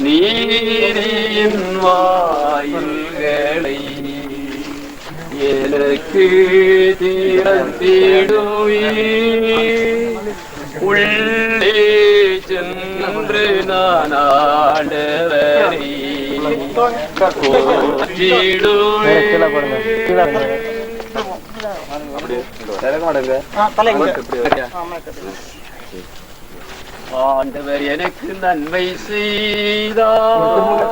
நீரின் வாயில்களை எனக்கு திறந்திடுவீர். உள்ளே சென்று நான் ஆண்டவரை ஆண்டவர் எனக்கு நன்மை செய்தார்,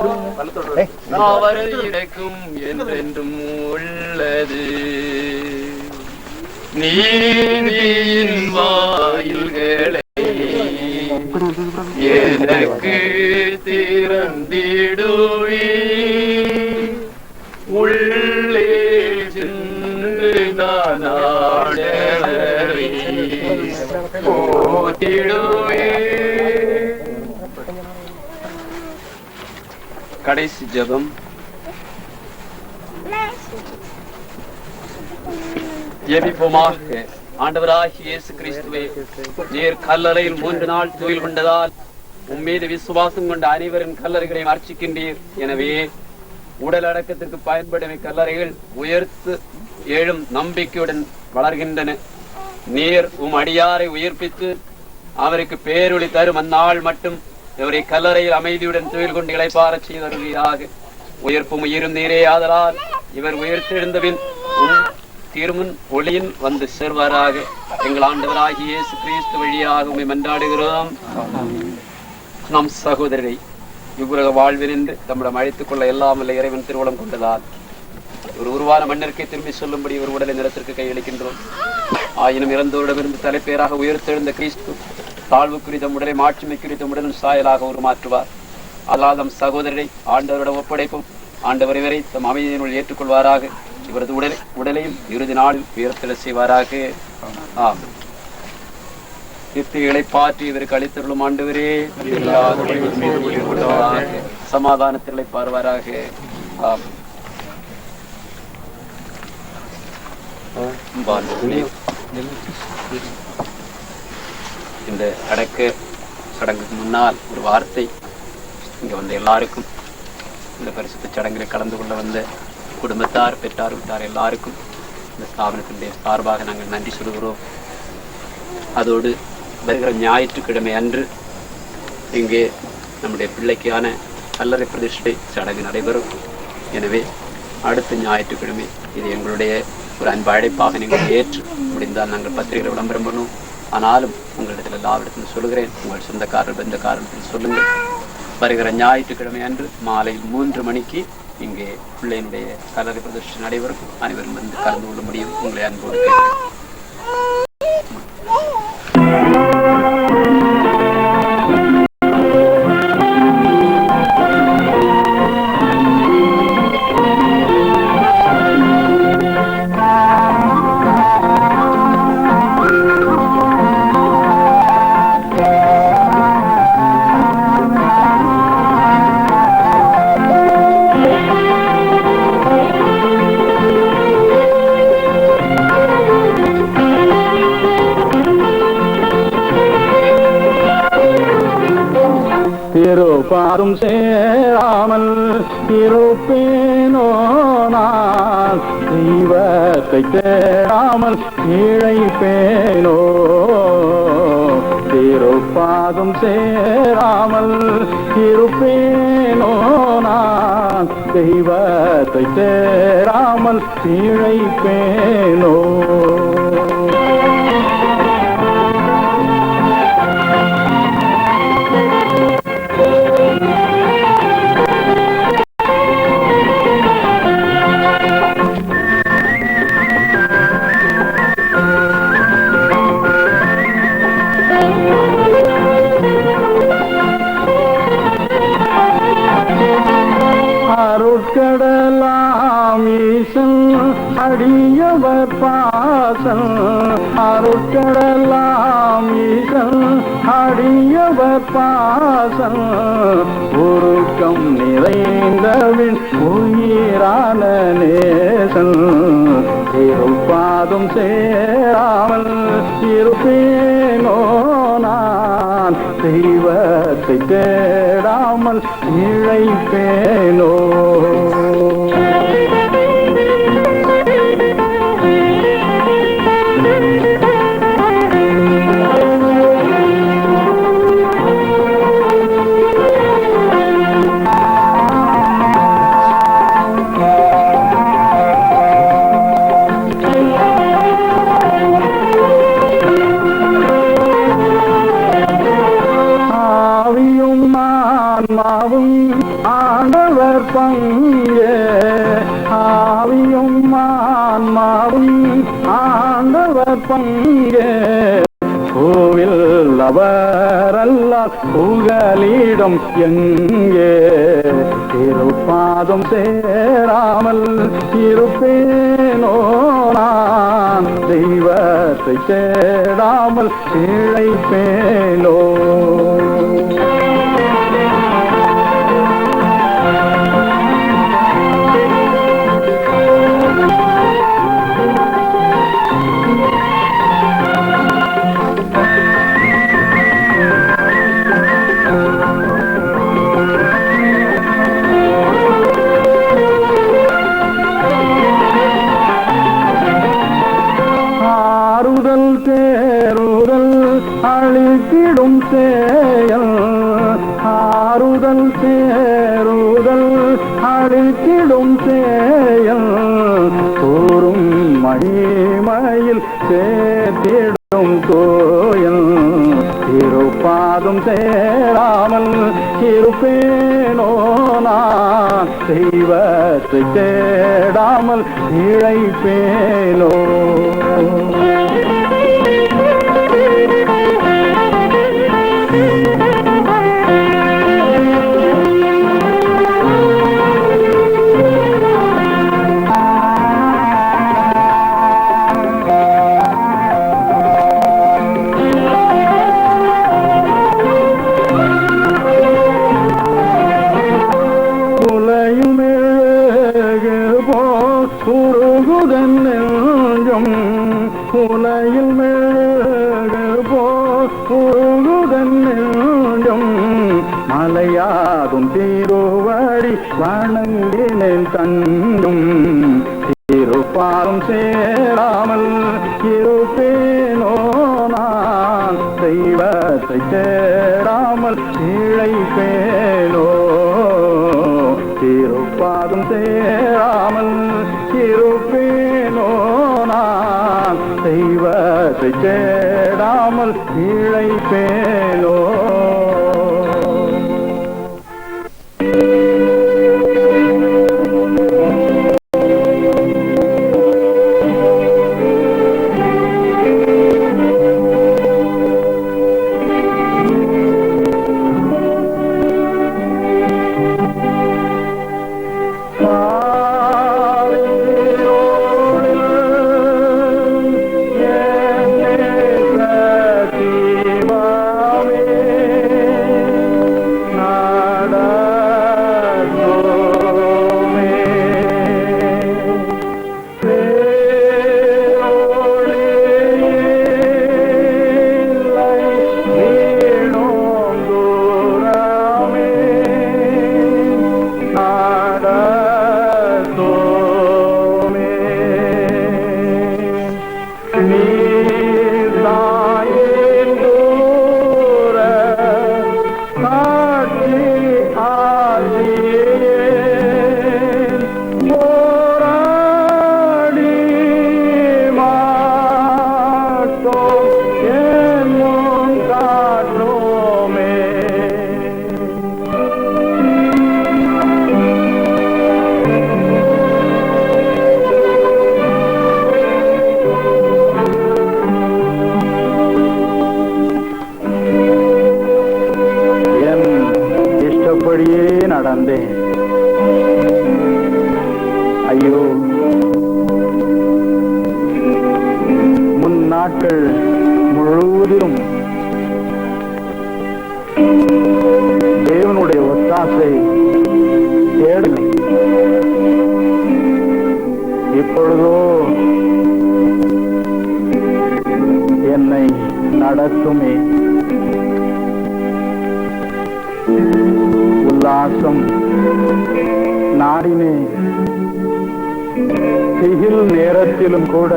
அவரது இறக்கும் என்றென்றும் உள்ளது. நீதியின் வாயில்களை எனக்கு திறந்திடுவீர். உள்ளே சென்று நான் ஆண்டவரை போற்றிடுவேன். கடைசி ஜெபம். ஜெபிப்போமாக. ஆண்டவராகிய இயேசு கிறிஸ்துவே, நீர் கல்லறையில் 3 நாள் துயில் கொண்டதால் உம்மீது விசுவாசம் கொண்ட அனைவரின் கல்லறைகளையும் அர்ச்சிக்கின்றீர். எனவே உடல் அடக்கத்திற்கு பயன்படும் கல்லறைகள் உயர்த்து எழும் நம்பிக்கையுடன் வளர்கின்றன. நீர் உம் அடியாரை உயிர்ப்பித்து அவருக்கு பேரொளி தரும் அந்நாள் மட்டும் இவரை கல்லறையில் அமைதியுடன் துயில் கொண்டு இளைப்பாறச் செய்தருவீராக. உயிர்ப்பும் உயிரும் நீரே ஆதலால் இவர் உயிர்த்தெழுந்தபின் திருமுன் ஒளியின் வந்து சேர்வாராக. எங்கள் ஆண்டவராகிய இயேசு கிறிஸ்து வழியாக உம்மை மன்றாடுகிறோம். நம் சகோதரரை இவ்வுலக வாழ்வினின்று தம்மிடம் அழைத்துக் கொள்ள எல்லாம் வல்ல இறைவன் திருவுளம் கொண்டதால் ஒரு உருவான மண்ணிற்கே திரும்பி சொல்லும்படி ஒரு உடலை நிலத்திற்கு கையளிக்கின்றோம். ஆயினும் இறந்தோரிடமிருந்து தலைப்பேராக உயர்த்தெழுந்த கிறிஸ்து தாழ்வு குறித்த உடலை மாட்சிமை குறித்த உடலும் சாயலாக உருமாற்றுவார். அல்லாத நம் சகோதரரை ஆண்டவரிடம் ஒப்படைப்பும் ஆண்டவர் இவரை தம் அமைதியினுள் ஏற்றுக்கொள்வாராக. இவரது உடலையும் இறுதி நாளில் உயர்த்தெழ செய்வாராக. கீர்த்திகளை பாற்றி இவருக்கு அளித்தருளும் ஆண்டவரே, சமாதானத்திலே பார்வாராக. இந்த அடக்க சடங்குக்கு முன்னால் ஒரு வார்த்தை இங்க வந்த எல்லாருக்கும், இந்த பரிசுத்த சடங்கில் கலந்து கொள்ள வந்த குடும்பத்தார், பெற்றார், விட்டார் எல்லாருக்கும் இந்த ஸ்தாபனத்தினுடைய சார்பாக நாங்கள் நன்றி சொல்கிறோம். அதோடு வருகிற ஞாயிற்றுக்கிழமை அன்று இங்கே நம்முடைய பிள்ளைக்கான கல்லறை பிரதிஷ்டை சடங்கு நடைபெறும். எனவே அடுத்த ஞாயிற்றுக்கிழமை இது எங்களுடைய ஒரு அன்பு அழைப்பாக நீங்கள் ஏற்று முடிந்தால் நாங்கள் பத்திரிகையில் விளம்பரம் பண்ணுவோம். ஆனாலும் உங்களிடத்தில் எல்லாவிடத்திலும் சொல்லுகிறேன், உங்கள் சொந்தக்காரர் பெந்தக்காரத்தில் சொல்லுங்கள். வருகிற ஞாயிற்றுக்கிழமை அன்று மாலை 3 மணிக்கு இங்கே பிள்ளையினுடைய கல்லறை பிரதிஷ்டை நடைபெறும். அனைவரும் வந்து கலந்து கொள்ள முடியும். உங்களை அன்போடு பாரும் சேராமல் இருப்பேனோ நான், தெய்வத்தை தேடாமல் இழைப்பேனோ. திருப்பாதும் சேராமல் இருப்பேனோ நான், தெய்வத்தை தேடாமல் இழைப்பேனோ. அருட்கடலாம் ஈசன் அடியவர் பாசம், அருட்கடலாம் ஈசன் அடியவர் பாசம். உருக்கம் நிறைந்தவின் உயிரான நேசன், இருப்பாதும் சேராமல் இருப்பேனோ நான், தெய்வத்தை தேடாமல் இழைப்பேனோ. ஆண்டவர் பங்கே ஆவியும் ஆன்மாவும் ஆண்டவர் பங்கே. கோவில் அவரல்ல புகலிடம் எங்கே. திருப்பாதம் சேராமல் இருப்பேனோ நான். தெய்வத்தை தேடாமல் இழைப்பேனோ. அழித்திடும் செயல் ஆறுதல் சேருதல் அழித்திடும் செயல். தோறும் மகிமையில் சேர்த்திடும் கோயில். திருப்பாதம் சேராமல் இருப்பேனோ நான். தெய்வத்தை தேடாமல் இழைப்பேனோ. உலையில் மேகல் போகுதன் நெஞ்சம். மலையாகும் திருவடி வணங்கினேன் தங்கும். திருப்பாதம் சேராமல் இருப்பேனோ நான். தெய்வத்தை தேடாமல் இழைப்பேனோ. திருப்பாதம் சேராமல் இருப்பேனோ நான். தெய்வத்தை தேடாமல் இழைப்பேனோ. நடந்தேன். ஐயோ, முன் நாட்கள் முழுவதிலும் தேவனுடைய ஒத்தாசை தேடலை. இப்பொழுதோ என்னை நடத்துமே. வாசம் நாடினே. திகில் நேரத்திலும் கூட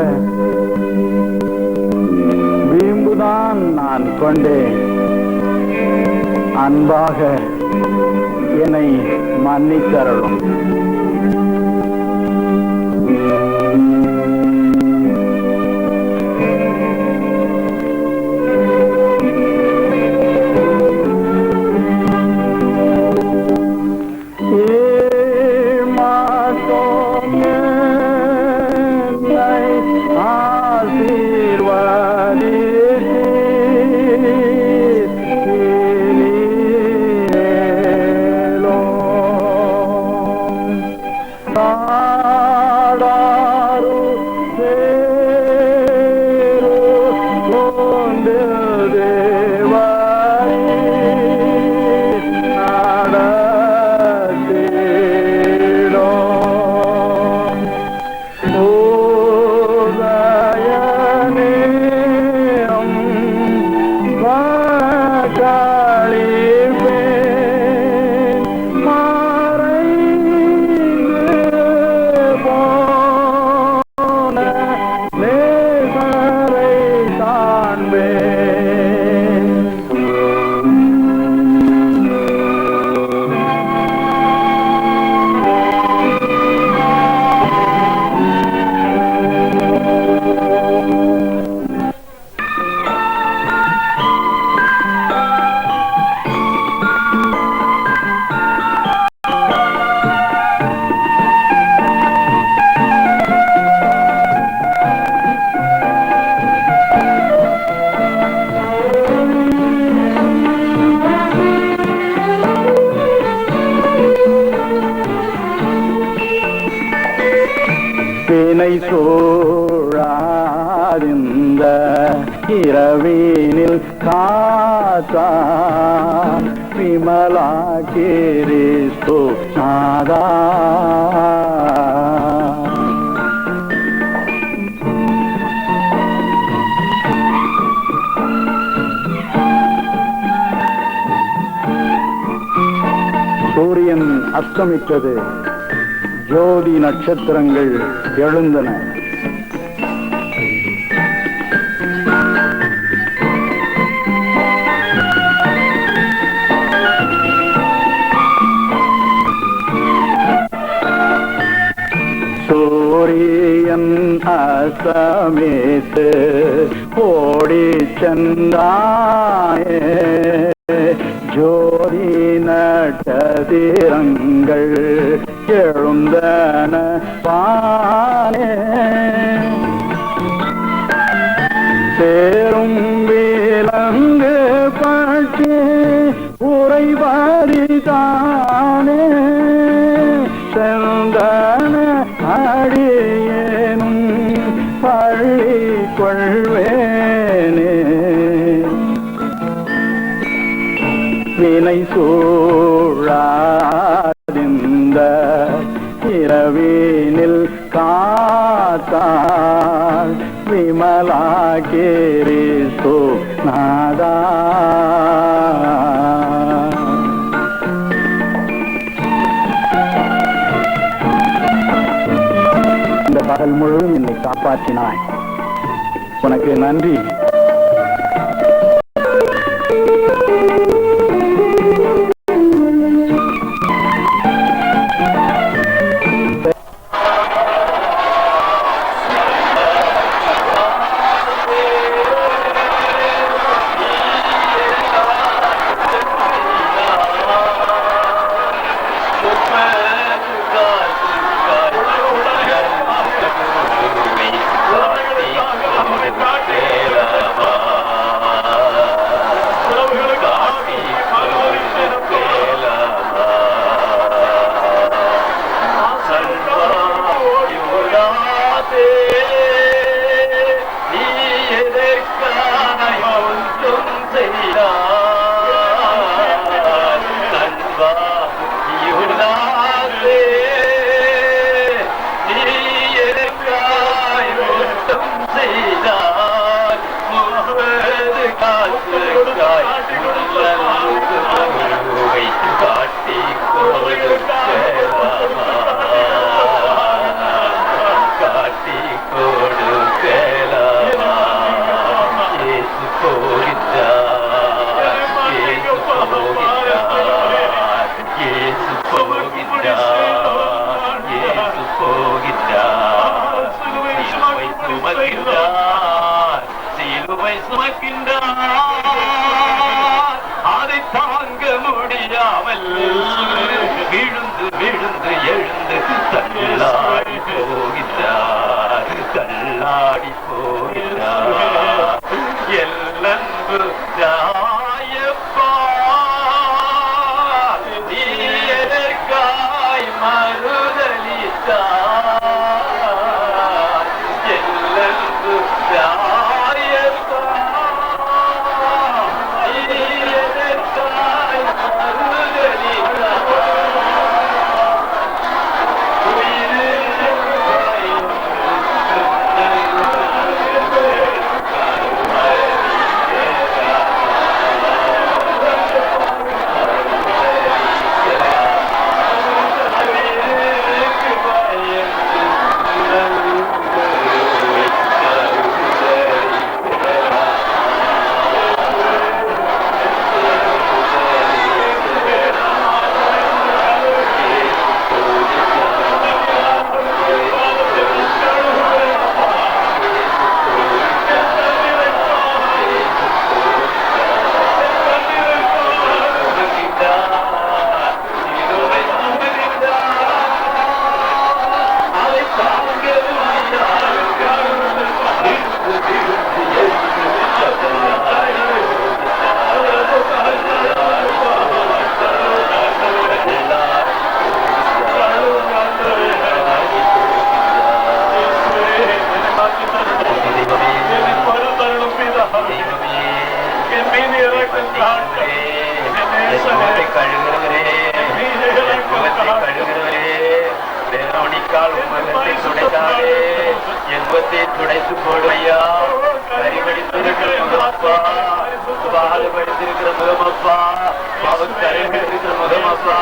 வீம்புதான் நான் கொண்டேன். அன்பாக என்னை மன்னித்தருளும். பிணை சூழாதிந்த இரவினில் காத்தா விமலா கிறிஸ்து நாதா. சூரியன் அஸ்தமித்தது. ஜோதி நட்சத்திரங்கள் எழுந்தன. சூரியன் அஸ்தமித்து ஓடி சென்றாயே. ஜோதி நட்சத்திரங்கள் எழுந்தன பானே. சேரும் விலங்கு பற்றி உறைவாரிதானே. செந்தன அடியேனும் பள்ளி கொள்வேனே. வினை சூழாதிந்த இரவினில் காத்தாள் விமலா கிறிஸ்து நாதா. இந்த பகல் முழுவதும் என்னை காப்பாற்றினாய். உனக்கு நன்றி. Yeah. விழுந்து விழுந்து எழுந்து தள்ளாடி போகிறார், தள்ளாடி போகிறார். எல்லன்பு தாயப்பா நீ எதற்காய் மறுதலித்தார்? எல்லன்பு தாயப்பா நீ எதற்காய் மறுதலித்தார்? துடைத்து போடுவையா, கரிபடித்திருக்கிற முகமப்பா, பாடுபடுத்திருக்கிற முகமப்பா, அவன் கரைபடுத்திருக்கிற முகமப்பா,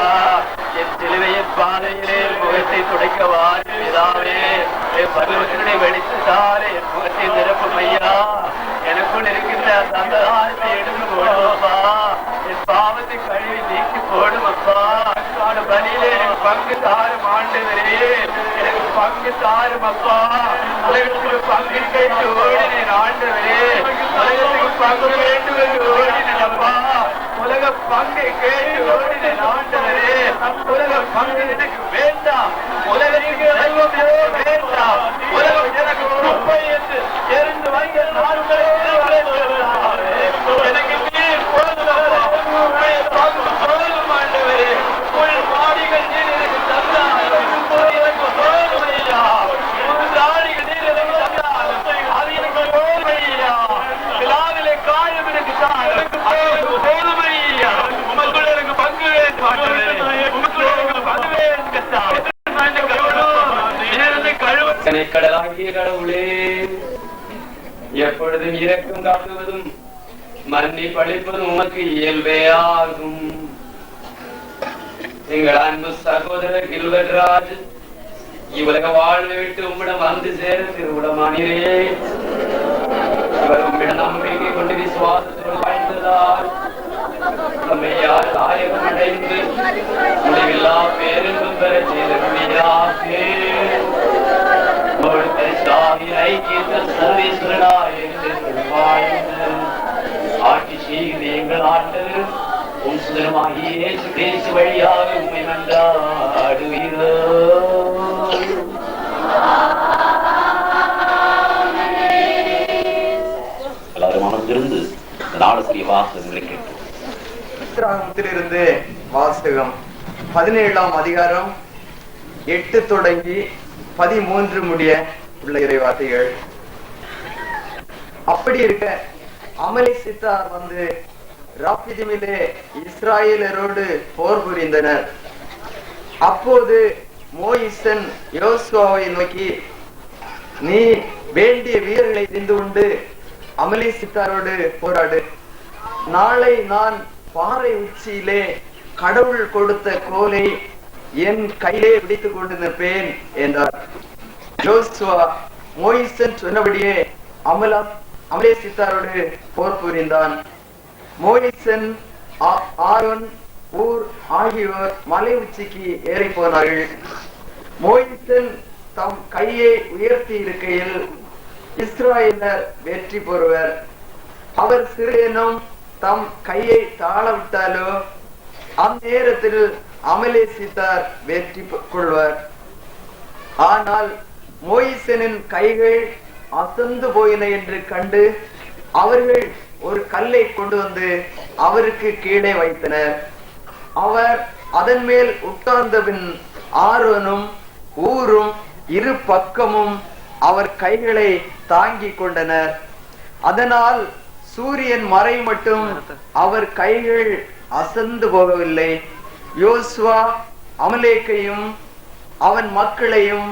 என் சிலுவையின் பாதையிலே முகத்தை துடைக்கவா பிதாவே, என் பருவத்தினுடைய வெளித்தாலே என் முகத்தை நிரப்பும் ஐயா. எனக்குள் இருக்கின்ற அந்த ஆசை எடுத்து போடுவப்பா, என் பாவத்தை கழுவி நீக்கி போடுவப்பா. பலியிலே எனக்கு பங்கு தாரும் ஆண்டவரே, எனக்கு பங்கு தாரும் அப்பா. உலகத்துக்கு பங்கு கேட்டு ஓடினேன் ஆண்டவரே, உலகத்துக்கு பங்கு கேட்டு ஓடினேன் அப்பா. உலக பங்கை கேட்டு ஓடினேன் ஆண்டவரே. உலக பங்கு எனக்கு வேண்டாம், உலகத்துக்கு செல்வமே வேண்டாம், உலகம் எனக்கு குப்பை என்று எரிந்து வைக்க நாடுகளை எனக்கு நீர் போதும் போதும் ஆண்டவரே. உள் மாடிகள் நீர் எனக்கு தந்தால் எனக்கு போதும் ஐயா. உள் தாடிகள் நீர் எனக்கு தந்தால் அது எனக்கு போதும் ஐயா. விழாவிலே காயம் எனக்கு தான் போதும் ஐயா. உமக்குள் எனக்கு பங்கு வேண்டும் ஆண்டவரே, உமக்குள் எனக்கு பங்கு வேண்டும் தான். கடலாகிய கடவுளே, எப்பொழுதும் இரக்கம் காட்டுவதும் மன்னிப்பு அளிப்பதும் உமக்கு இயல்பே ஆகும். எங்கள் அன்பு சகோதரர் கில்வர்ராஜ் இவ்வுலக வாழ்வை விட்டு உம்மிடம் வந்து சேர திருவுடமானீரே. இவர் உம்மிடம் நம்பிக்கை கொண்டு விசுவாசத்தோடு வாழ்ந்ததால் நம்மையால் தாயகம் அடைந்து முடிவில்லா பேரின்பம் பெற செய்தருளியாக. சர்வேஸ்வரனாய் ஆட்சி செய்து எங்கள் ஆண்டவர் உன் சுதரமாகிய இயேசு கிறிஸ்து வழியாக உம்மை மன்றாடுகிறோம். எல்லாரும் அமர்ந்திருந்து நாளுக்குரிய வாசகங்களை கேட்டிலிருந்து வாசகம் 17ஆம் அதிகாரம் 8 தொடங்கி 13 முடிய உள்ள இறைவார்த்தைகள். அப்படி இருக்க அமலேசித்தார் வந்து ராபிதிமிலே இஸ்ராயேலரோடு போர் புரிந்தனர். அப்போது மோயிசன் யோசுவாவை நோக்கி, நீ வேண்டிய வீரர்களை தெரிந்து கொண்டு அமலேசித்தாரோடு போராடு. நாளை நான் பாறை உச்சியிலே கடவுள் கொடுத்த கோலை என் கையிலே பிடித்துக் கொண்டு நிற்பேன் என்றார். யோசுவா மோயிசன் சொன்னபடியே அமலேசித்தாரோடு போர் புரிந்தான். மோயிசன், ஆரோன், ஊர் ஆகியோர் மலை உச்சிக்கு ஏறி போனார்கள். மோயிசன் தம் கையை உயர்த்தி இருக்கையில் இஸ்ராயேலர் வெற்றி பெறுவர். அவர் சிறியனும் தம் கையை தாழவிட்டாலோ அந்நேரத்தில் அமலேசித்தார் வெற்றி கொள்வர். ஆனால் மோயிசனின் கைகள் அசந்து போயின என்று கண்டு அவர்கள் ஒரு கல்லை கொண்டு வந்து அவருக்கு கீழே வைத்தனர். அவர் அதன் மேல் உட்கார்ந்த பின் ஆரோனும் ஊரும் இரு பக்கமும் அவர் கைகளை தாங்கிக் கொண்டனர். அதனால் சூரியன் மறை மட்டும் அவர் கைகள் அசந்து போகவில்லை. யோசுவா அமலேக்கையும் அவன் மக்களையும்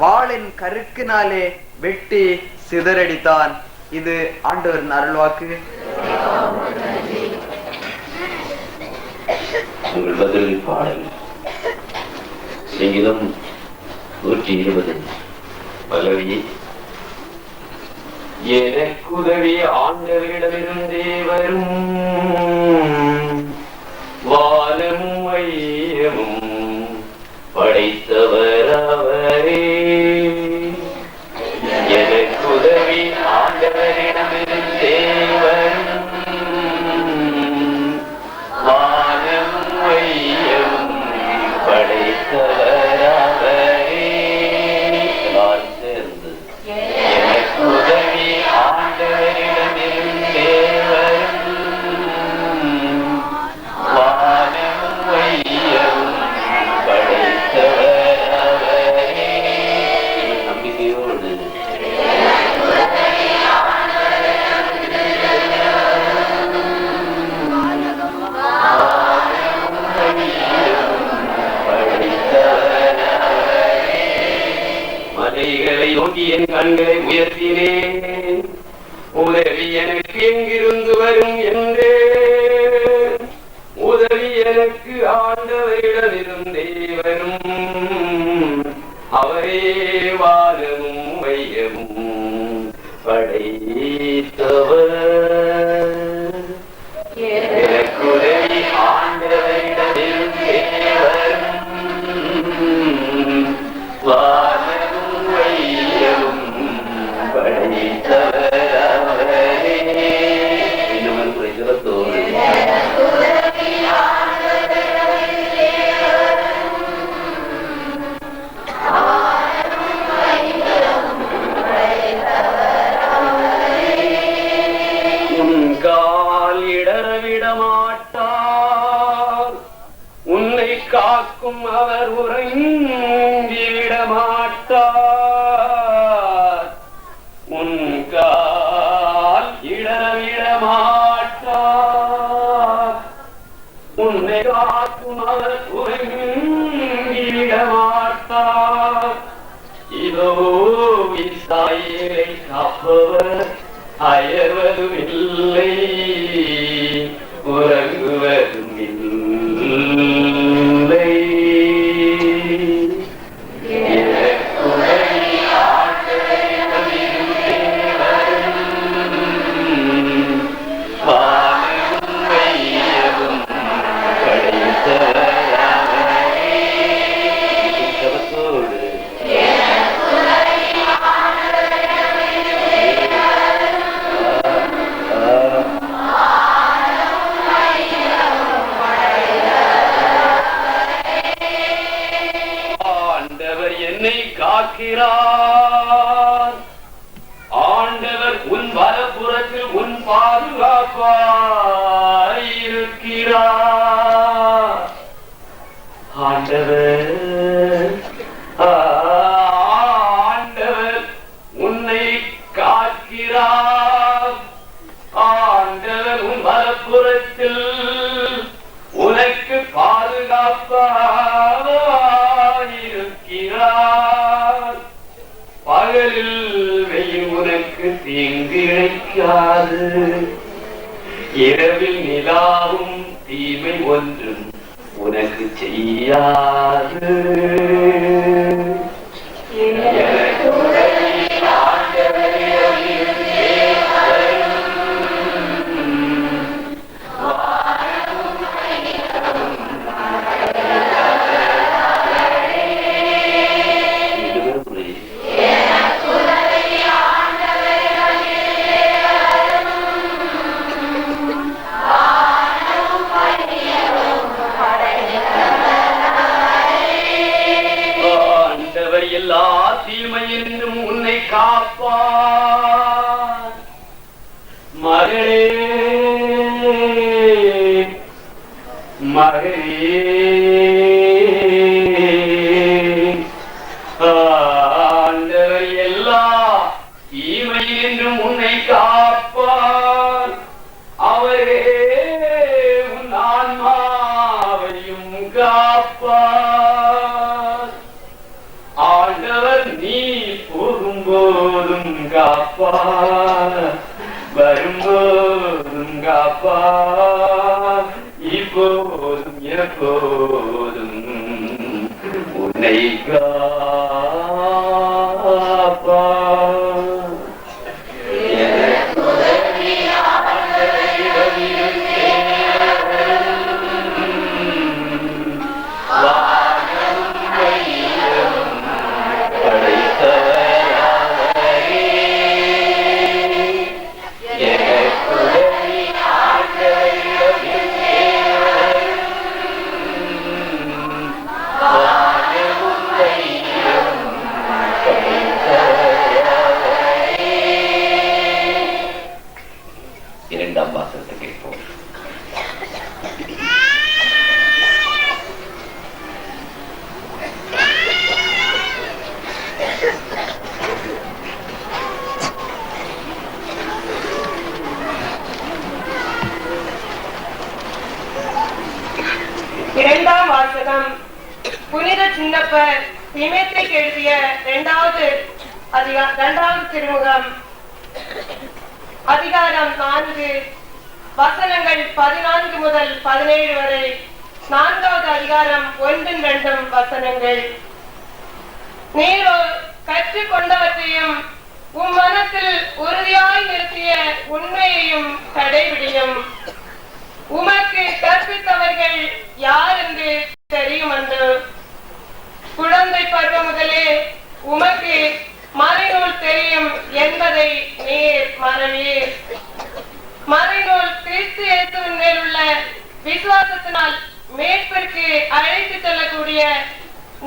வாளின் கருக்கினாலே வெட்டி சிதறடித்தான். இது ஆண்டவரின் அருள்வாக்கு. உங்கள் பதில் பாடல் சங்கீதம் 120 பல்லவி. எனக்குதவி ஆண்டவரிடமிருந்தே வரும், வானமும் வையமும் படைத்தவர் அவரே. எனக்குதவி ஆண்டவரிடமிருந்தே வரும், வானமும் வையமும் படைத்தவர் அவரே. எல்லாரும் சேர்ந்து எனக்குதவி ஆண்டவரிடமிருந்தே வரும், வானமும் வையமும் படைத்தவர் அவரே. நம்பிக்கையோடு மலைகளை நோக்கி என் கண்களை உயர்த்தினேன், உதவி எனக்கு எங்கிருந்து வரும் என்றே. உதவி எனக்கு ஆண்டவரிடமிருந்தே வரும், அவரே வானமும் வையமும் படைத்தவர். எனக்கு உதவி ஆண்டவரிடமிருந்தே வரும், வானமும் வையமும் படைத்தவர் அவரே. இன்னும் பிரஜலத்தோடு மாட்டார், உன்னை காக்கும் அவர் உறங்கிவிட மாட்டார். உன் கால் இடரவிட மாட்டார், உன்னை காக்கும் அவர் உறங்கிவிட மாட்டார். இதோ இஸ்ராயேலை காப்பவர் அயர்வதும் இல்லை, உறங்குவதும் இல்லை. காக்கிறார். ஆண்டவர் உன் வலப்புறத்தில் உன் பாதுகாப்பாய் இருக்கிறார். ஆண்டவர் உன்னை காக்கிறார். ஆண்டவர் உன் வலப்புறத்தில் உனக்கு பாதுகாப்பாயிருக்கிறார். பகலில் வெயில் உனக்கு தீங்கு இழைக்காது, இரவில் நிலாவும் தீமை ஒன்றும் உனக்கு செய்யாது. என்றும் உன்னை காப்பார். மகளே மகளே, ஆண்டவர் எல்லா தீமை என்றும் உன்னை காப்பார். அவரே உன் ஆன்மாவையும் காப்பார். ஆண்டவர் நீ போகும்போதும் காப்பார், வரும்போதும் காப்பார், இப்போதும் எப்போதும் உன்னை காப்பார். இரண்டாம் வாசகத்தை கேட்போம். இரண்டாம் வாசகம். புனித சின்னப்பர் திமேத்திக்கு எழுதிய இரண்டாவது திருமுகம், அதிகாரம் 4, வசனங்கள் 14 முதல் 17 வரை. 4வது அதிகாரம் 1-2 வசனங்கள். நீரோ கற்றுக்கொண்டவற்றையும் உம் மனத்தில் உறுதியாய் நிறுத்திய உண்மையையும் கடைபிடியும். உமக்கு கற்பித்தவர்கள் யார் என்று தெரியும் என்று. குழந்தை பருவம் முதலே உமக்கு மறைநூல் தெரியும் என்பதை நீர் மறவீர். மறைநூல் கிறிஸ்து இயேசுவின் மேல் உள்ள விசுவாசத்தினால் மீட்பிற்கு அழைத்து செல்லக்கூடிய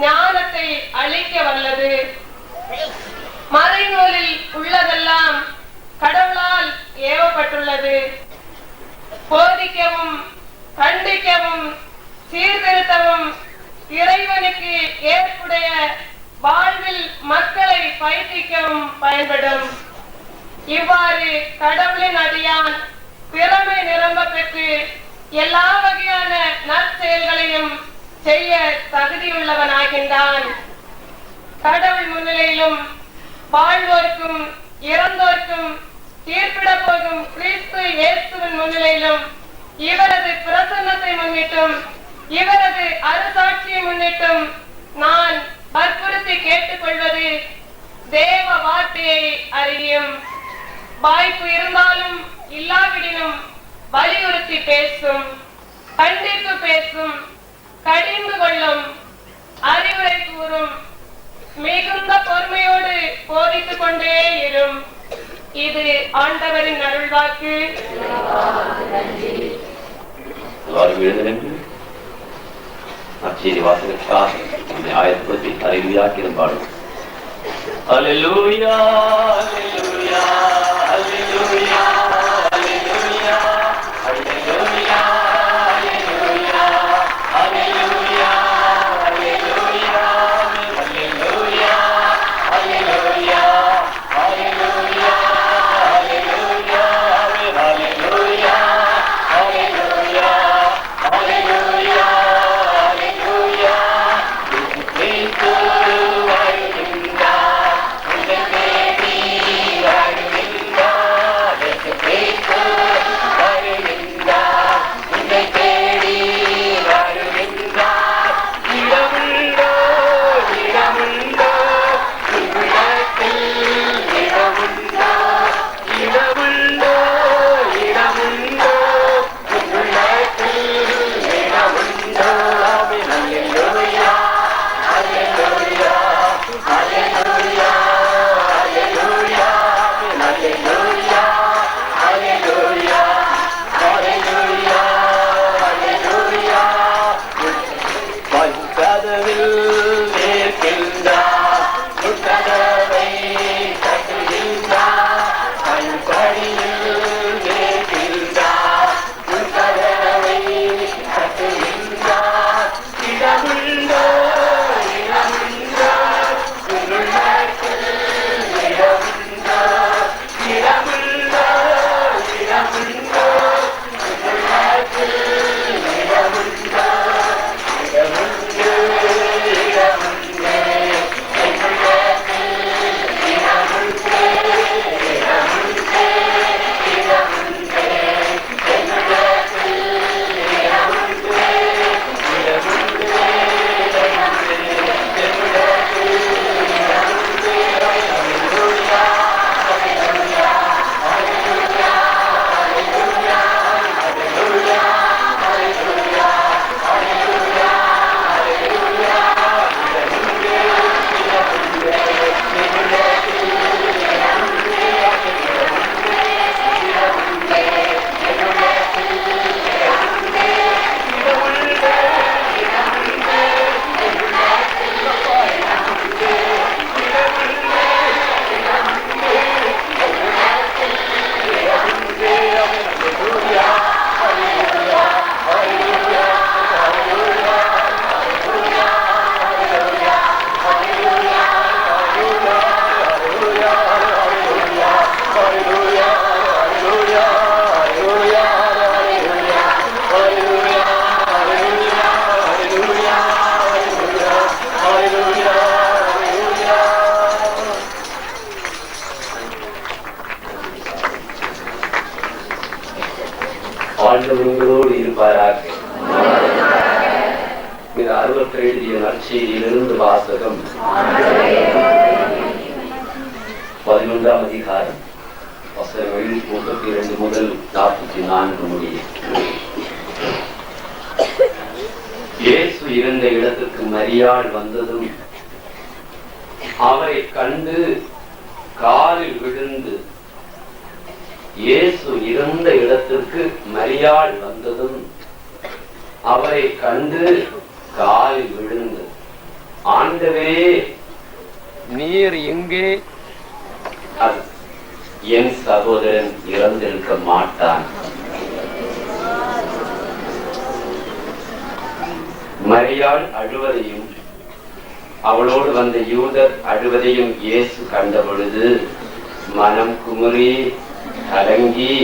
ஞானத்தை அளிக்க வல்லது. மறைநூலில் உள்ளதெல்லாம் கடவுளால் ஏவப்பட்டுள்ளது. போதிக்கவும், கண்டிக்கவும், சீர்திருத்தவும், இறைவனுக்கு ஏற்புடைய வாழ்வில் மக்களை பயிற்சிக்கவும் பயன்படும். இவ்வாறு கடவுளின் அடியான் திறமை நிரம்ப பெற்று எல்லா வகையான நற்செயல்களையும் செய்ய தகுதியுள்ளவனாகின்றான். கடவுள் முன்னிலையிலும் வாழ்வோர்க்கும் இறந்தோர்க்கும் தீர்ப்பிட போகும் கிறிஸ்து இயேசுவின் முன்னிலையிலும் இவரது பிரசன்னத்தை முன்னிட்டும் இவரது அரசாட்சியை முன்னிட்டும் நான் வற்புறுத்தி கேட்டுக்கொள்வது தேவ வார்த்தையை அறியும். வாய்ப்பு இருந்தாலும் இல்லாவிடினும் வலியுறுத்தி பேசும், கண்டித்து பேசும், கடிந்து கொள்ளும், அறிவுரை கூறும், மிகுந்த பொறுமையோடு போதித்துக் கொண்டே இரும். இது ஆண்டவரின் அருள்வாக்கு. அச்சேரி வாசகத்துக்காக நம்மை ஆயத்தப்படுத்தி அறிவியாக்கிடும் பாடும். அல்லேலூயா, அல்லேலூயா, அல்லேலூயா, அல்லேலூயா, அல்லேலூயா, அல்லேலூயா, அல்லேலூயா, அல்லேலூயா, அல்லேலூயா, அல்லேலூயா, அல்லேலூயா, அல்லேலூயா, அல்லேலூயா, அல்லேலூயா, அல்லேலூயா. கதவில் நேர்கின்றார், கதவை மருவர்கள் எழுதிய நற்செய்தியிலிருந்து வாசகம். 11ஆம் அதிகாரம் வசனங்கள் 32 முதல் 44 முடிய. இயேசு இருந்த இடத்துக்கு மரியாள் வந்ததும் அவரை கண்டு காலில் விழுந்து இயேசு இருந்த இடத்திற்கு மரியாள் வந்ததும் அவரை கண்டு காலில் விழுந்து, ஆண்டவரே, நீர் எங்கே? என் சகோதரன் இறந்திருக்க மாட்டான். மரியாள் அழுவதையும் அவளோடு வந்த யூதர் அழுவதையும் இயேசு கண்ட பொழுது மனம் குமுறி கலங்கி,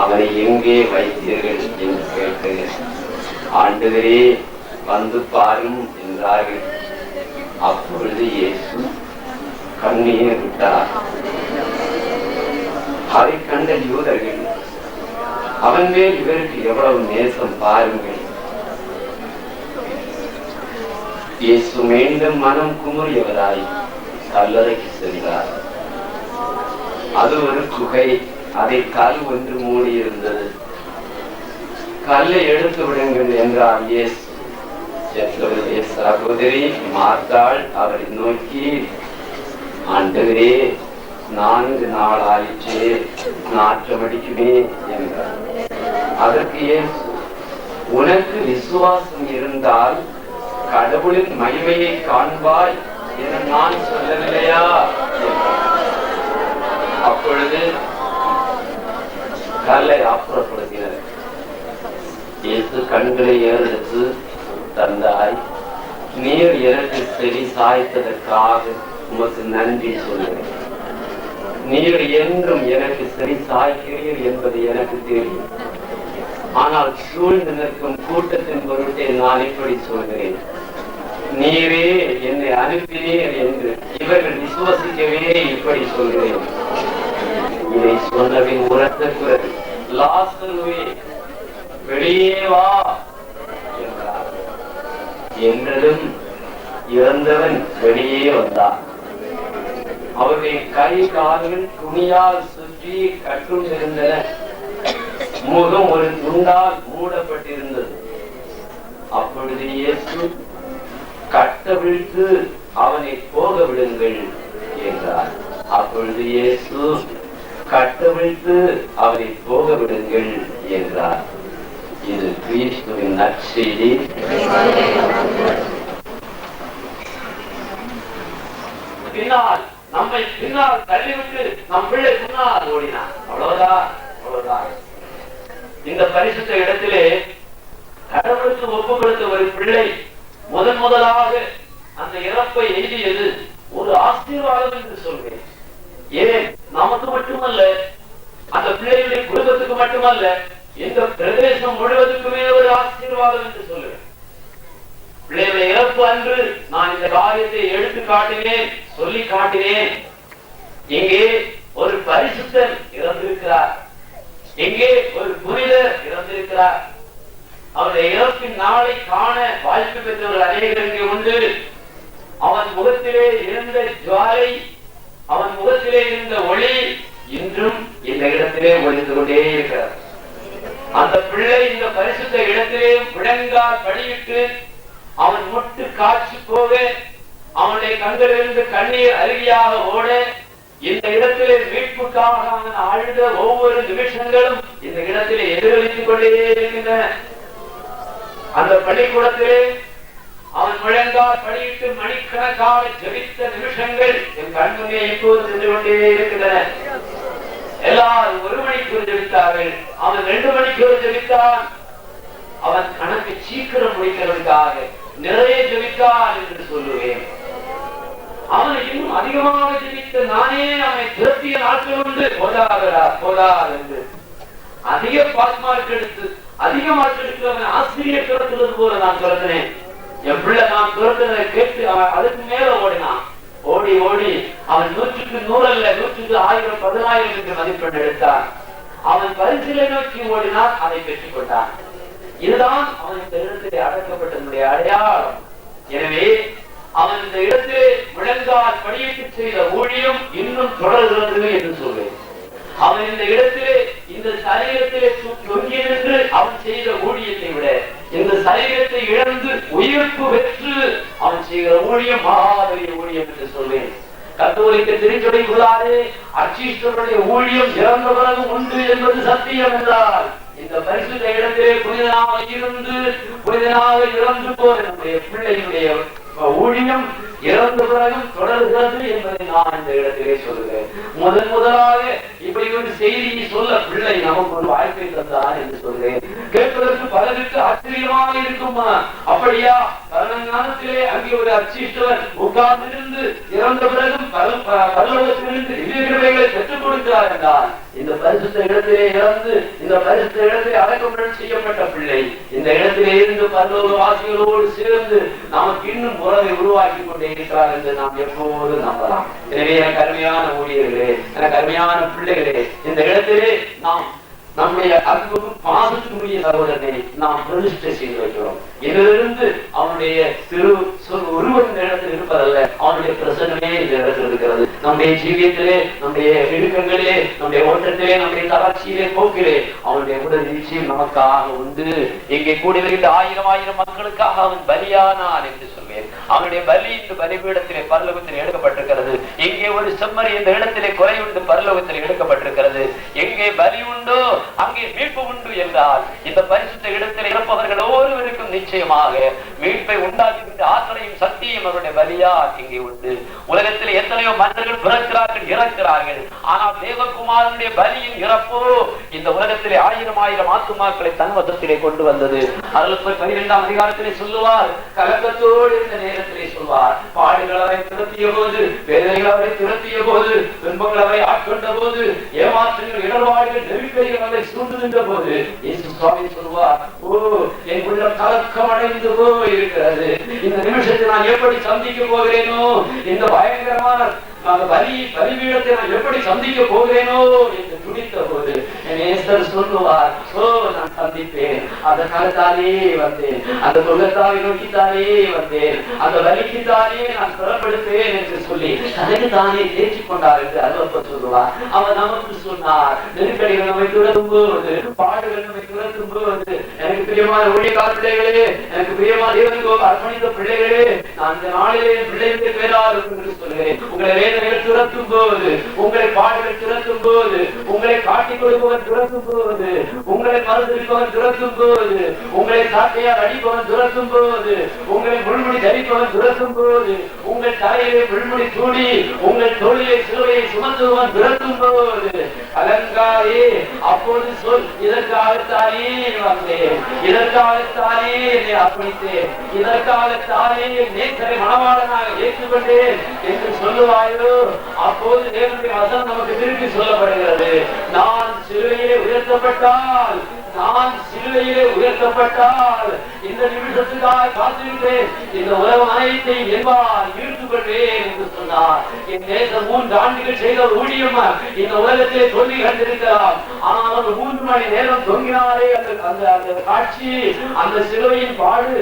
அவனை எங்கே வைத்தீர்கள் என்று கேட்டு, ஆண்டவரே, வந்து பாரும் என்றார்கள். அப்பொழுது இயேசு கண்ணீர் விட்டார். அதை கண்ட யூதர்கள், அவன் மேல் இவருக்கு எவ்வளவு நேசம் பாருங்கள். இயேசு மீண்டும் மனம் குமுறியவராய் கல்லறைக்கு சென்றார். அது ஒரு குகை, அதை கல் ஒன்று மூடியிருந்தது. கல்லை எடுத்து விடுங்கள் என்றார் இயேசு. சென்றவருடைய சகோதரி மார்த்தாள் அவரை நோக்கி, ஆண்டவரே, 4 நாள் ஆயிற்று, நாற்றமடிக்குமே என்றார். அதற்கு இயேசு, உனக்கு விசுவாசம் இருந்தால் கடவுளின் மகிமையை காண்பாய் என நான் சொல்லவில்லையா? அப்பொழுது கல்லை அப்புறப்படுத்தினர். இயேசு கண்களை ஏறெடுத்து, தந்தாய், நீர் எனக்கு செவி சாய்த்ததற்காக உமக்கு நன்றி சொல்லுவேன். நீர் என்றும் எனக்கு செவி சாய்க்கிறீர் என்பது எனக்கு தெரியும். ஆனால் சூழ்ந்து நிற்கும் கூட்டத்தின் பொருட்டே நான் இப்படி சொல்கிறேன், நீரே என்னை அனுப்பினீர் என்று இவர்கள் விசுவசிக்கவே இப்படி சொல்கிறேன். இதை சொன்னவின் உரத்த குரல், லாசருவே, வெளியே வா என்றார். என்றதும் இறந்தவன் வெளியே வந்தான். அவருடைய கை கால்கள் துணியால் சுற்றி கட்டுண்டிருந்தன. முகம் ஒரு துண்டால் மூடப்பட்டிருந்தது. அப்பொழுது இயேசு, கட்டவிழ்த்து அவனை போக விடுங்கள் என்றார். அப்பொழுது இயேசு, கட்டவிழ்த்து அவனை போக விடுங்கள் என்றார். இது கிறிஸ்துவின் நற்செய்தி. பின்னால் நம்மை பின்னால் தள்ளிவிட்டு நம் பிள்ளை முன்னால் ஓடினான். அவ்வளவுதான், அவ்வளவுதான். இந்த பரிசுத்த இடத்திலே கடவுளுக்கு ஒப்பு கொடுத்த ஒரு பிள்ளை முதலாக அந்த இறப்பை எய்தியது ஒரு ஆசீர்வாதம் என்று சொல்வேன். ஏன், நமக்கு மட்டுமல்ல, அந்த பிள்ளைகளுடைய குடும்பத்துக்கு மட்டுமல்ல, இந்த பிரதேசம் முழுவதுக்குமே ஒரு ஆசீர்வாதம் என்று சொல்லுவேன். பிள்ளைகளுடைய இறப்பு அன்று நான் இந்த காரியத்தை எடுத்து காட்டினேன், சொல்லி காட்டினேன். இங்கே ஒரு பரிசுத்தர் இறந்திருக்கிறார், எங்கே ஒரு புனிதர் இறந்திருக்கிறார். அவருடைய இறப்பின் நாளை காண வாய்ப்பு பெற்றவர்கள் அநேகர் இங்கே உண்டு. அவன் முகத்திலே இருந்த ஜுவாலை, அவன் முகத்திலே இருந்த ஒளி இன்றும் இந்த இடத்திலே ஒளிந்து கொண்டே இருக்கிறார். அந்த பிள்ளை இந்த பரிசுத்த இடத்திலே முழங்கால் படியிட்டு அவன் முட்டு காட்சி போக, அவனுடைய கண்களிலிருந்து கண்ணீர் அருவியாக ஓட, இந்த இடத்திலே மீட்புக்காக அவன் அழுத ஒவ்வொரு நிமிஷங்களும் இந்த இடத்திலே எதிரொலித்துக் கொண்டே இருக்கின்றன. அந்த பள்ளிக்கூடத்திலே அவன் முழங்கால் படியிட்டு மணிக்கணக்காக ஜெபித்த நிமிஷங்கள் என் கண்முன்னே இப்போது சென்று கொண்டே இருக்கின்றன. எல்லாரும் 1 மணிக்கு ஜெபித்தார்கள், அவன் 2 மணிக்கு ஜெபித்தான். அவன் கணக்கு சீக்கிரம் முடிக்கிறதுக்காக நிறைய ஜெபித்தான் என்று சொல்லுவேன். அவன் இன்னும் அதிகமாக ஜெபித்த நானே அவனை திருத்திய நாட்கள் உண்டு. போதார் என்று அதிக பாஸ் மார்க் எடுத்து அதிக மார்க் எடுத்து அவன் ஆசிரியர் துரத்துவது போல நான் துரத்தினேன். என் பிள்ளை நான் துரத்துனதை கேட்டு அவன் அதுக்கு மேல ஓடினான். ஓடி ஓடி அவன் 100க்கு 100 அல்ல, 100க்கு 1000 10,000 என்று மதிப்பெண் எடுத்தான். அவன் பரிசிலை நோக்கி ஓடினான், அதை பெற்றுக் கொண்டான். இதுதான் அவன் இந்த இடத்திலே அடக்கப்பட்டதனுடைய அடையாளம். எனவே அவன் இந்த இடத்திலே முழங்கால் படியிட்டு செய்த ஊழியம் இன்னும் தொடர்கிறது என்று சொல்வேன். அவன் இந்த இடத்திலே இந்த சரீரத்திலே தொங்கி நின்று அவன் செய்த ஊழியத்தை விட இந்த சரீரத்தை இழந்து உயிர்ப்பு பெற்று அவன் செய்கிற ஊழியம் மகாபெரிய ஊழியம் என்று சொல்வேன். கத்தோலிக்க திருச்சபைக்குள்ளாரே அர்ச்சிஷ்டருடைய ஊழியம் இறந்த பிறகு உண்டு என்பது சத்தியம் என்றால் இந்த பரிசுத்த இடத்திலே புனிதனாக இருந்து புனிதனாக இறந்து போன நம்முடைய பிள்ளையுடைய ஊழியம் இறந்த பிறகும் தொடர்கிறது என்பதை நான் இந்த இடத்திலே சொல்கிறேன். முதலாக இப்படி ஒரு செய்தியை சொல்ல பிள்ளை நமக்கு ஒரு வாய்ப்பை தந்தார் என்று சொல்கிறேன். கேட்பதற்கு பலருக்கு ஆச்சரியமாக இருக்குமா? அப்படியா? பரலங்கானத்திலே அங்கே ஒரு அர்ச்சிஷ்டவர் உட்கார்ந்திருந்து இறந்த பிறகும் பரலோகத்திலிருந்து திவ்ய கிருபைகளை பெற்றுக் கொடுக்கிறார் என்றால் இந்த பரிசுத்த இடத்திலே இறந்து இந்த பரிசுத்த இடத்திலே அடக்கம் செய்யப்பட்ட பிள்ளை இந்த இடத்திலே இருந்து பரலோக வாசிகளோடு சேர்ந்து நமக்கு இன்னும் உறவை உருவாக்கி கொண்டே இருக்கிறார் என்று நாம் எப்போது நம்பலாம். எனவே எனக்கு அருமையான ஊழியர்களே, எனக்கு அருமையான பிள்ளைகளே, இந்த இடத்திலே நாம் நம்முடைய அன்புக்கும் பாசத்துக்குரிய சகோதரனை நாம் பிரதிஷ்டை செய்து வைக்கிறோம். இதிலிருந்து அவனுடைய திரு உருவம் இந்த இடத்தில் இருப்பதல்ல, அவனுடைய பிரசன்னமே இந்த இடத்தில் இருக்கிறது. நம்முடைய ஜீவியத்திலே, நம்முடைய இடுக்கங்களிலே, நம்முடைய ஓட்டத்திலே, நம்முடைய தளர்ச்சியிலே, போக்கிலே அவனுடைய உடல் நிச்சயம் நமக்காக உண்டு. இங்கே கூடி வருகின்ற ஆயிரம் மக்களுக்காக அவன் பலியானான் என்று சொல்வேன். அவனுடைய பலி இந்த பலிபீடத்திலே பரலோகத்தில் எடுக்கப்பட்டிருக்கிறது. எங்கே ஒரு செம்மறி இந்த இடத்திலே குறை உண்டு பரலோகத்தில் எடுக்கப்பட்டிருக்கிறது. எங்கே பலி உண்டோ அங்கே மீட்பு உண்டு என்றால் இந்த பரிசுத்த இடத்தில் இருப்பவர்கள் ஒவ்வொருவருக்கும் நிச்சயமாக மீட்பை உண்டாக்குகின்ற ஆற்றலையும் சக்தியும் அவருடைய பலியால் இங்கே உண்டு. உலகத்தில் எத்தனையோ மன்னர்கள் பிறக்கிறார்கள், இறக்கிறார்கள். ஆனால் தேவகுமாரனுடைய பலியின் இறப்போ இந்த உலகத்திலே ஆயிரம் ஆத்துமாக்களை தன்வசத்திலே கொண்டு வந்தது. அதில் 12ஆம் அதிகாரத்திலே சொல்லுவார், கலக்கத்தோடு இந்த நேரத்திலே சொல்வார், பாடுகள் அவரை திரட்டிய போது, வேதனைகள் அவரை திரட்டிய போது, துன்பங்கள் அவரை ஆட்கொண்ட போது, ஏமாற்றங்கள் இடர்பாடுகள் நெருக்கடிகள் அவரை சூழ்ந்து நின்ற போது இயேசு சுவாமி சொல்வார், ஓ என் உள்ள கலக்கம் அடைந்து போயிருக்கிறது. இந்த நிமிஷத்தை நான் எப்படி சந்திக்க போகிறேனோ, இந்த பயங்கரமான பலிபீடத்தை நான் எப்படி சந்திக்க போகிறேனோ என்று துடித்த போது நேசர் சொல்லுவார், ஓ நான் சந்திப்பேன், அதற்காகத்தானே வந்தேன், அந்த தொகத்தாவை நோக்கித்தானே வந்தேன், அந்த வலிக்குத்தானே நான் புறப்படுத்தேன் என்று சொல்லி தனக்கு தானே தேர்ச்சி கொண்டார் என்று அருளப்ப சொல்லுவார். அவர் நமக்கு சொன்னார், நெருக்கடிகள் நம்மை துரத்தும் போது, பாடுகள் நம்மை துரத்தும் போது, எனக்கு பிரியமான ஊழியக்கார பிள்ளைகளே, எனக்கு பிரியமான தேவனுக்கு அர்ப்பணித்த பிள்ளைகளே, நான் இந்த நாளிலே பிள்ளைகளுக்கு பேராது என்று சொல்கிறேன். உங்களை வேதனைகள் துரத்தும் போது, உங்களை பாடுகள் துரத்தும் போது, உங்களை காட்டிக் கொடுப்பவன் துரத்தும் போது, உங்களை மறுதளிப்பவன் துரத்தும் போது, உங்களை சாட்டையால் அடிப்பவன் துரத்தும் போது, உங்களை முள்முடி தரிப்பவன் துரத்தும் போது, உங்கள் தலையிலே முள்முடி சூடி உங்கள் தோளிலே சிலுவையை சுமந்துவன் துரத்தும் போது கலங்காதே, அப்போது சொல், இதற்காகத்தானே வந்தேன், இதற்காகத்தானே என்னை அர்ப்பணித்தேன், இதற்காகத்தானே நேசரை மணவாளனாக ஏற்றுக்கொண்டேன் என்று சொல்லுவாயோ, அப்போது தேவனுடைய வசனம் நமக்கு திருப்பி சொல்லப்படுகிறது. நான் சிலுவையிலே உயர்த்தப்பட்டால், நான் சிலுவையிலே உயர்த்தப்பட்டால் இந்த நிமிஷத்துக்காக காத்திருக்கிறேன், இந்த உலகம் அனைத்தையும் என்பால் ஈர்த்துக் கொள்வேன் என்று சொன்னார். என் தேசம் 3 ஆண்டுகள் செய்த ஊழியம் இந்த உலகத்திலே சொல்லி கண்டிருக்கலாம். ஆனால் அவர் 3 மணி நேரம் தொங்கினாலே அந்த காட்சி, அந்த சிலுவையின் பாடு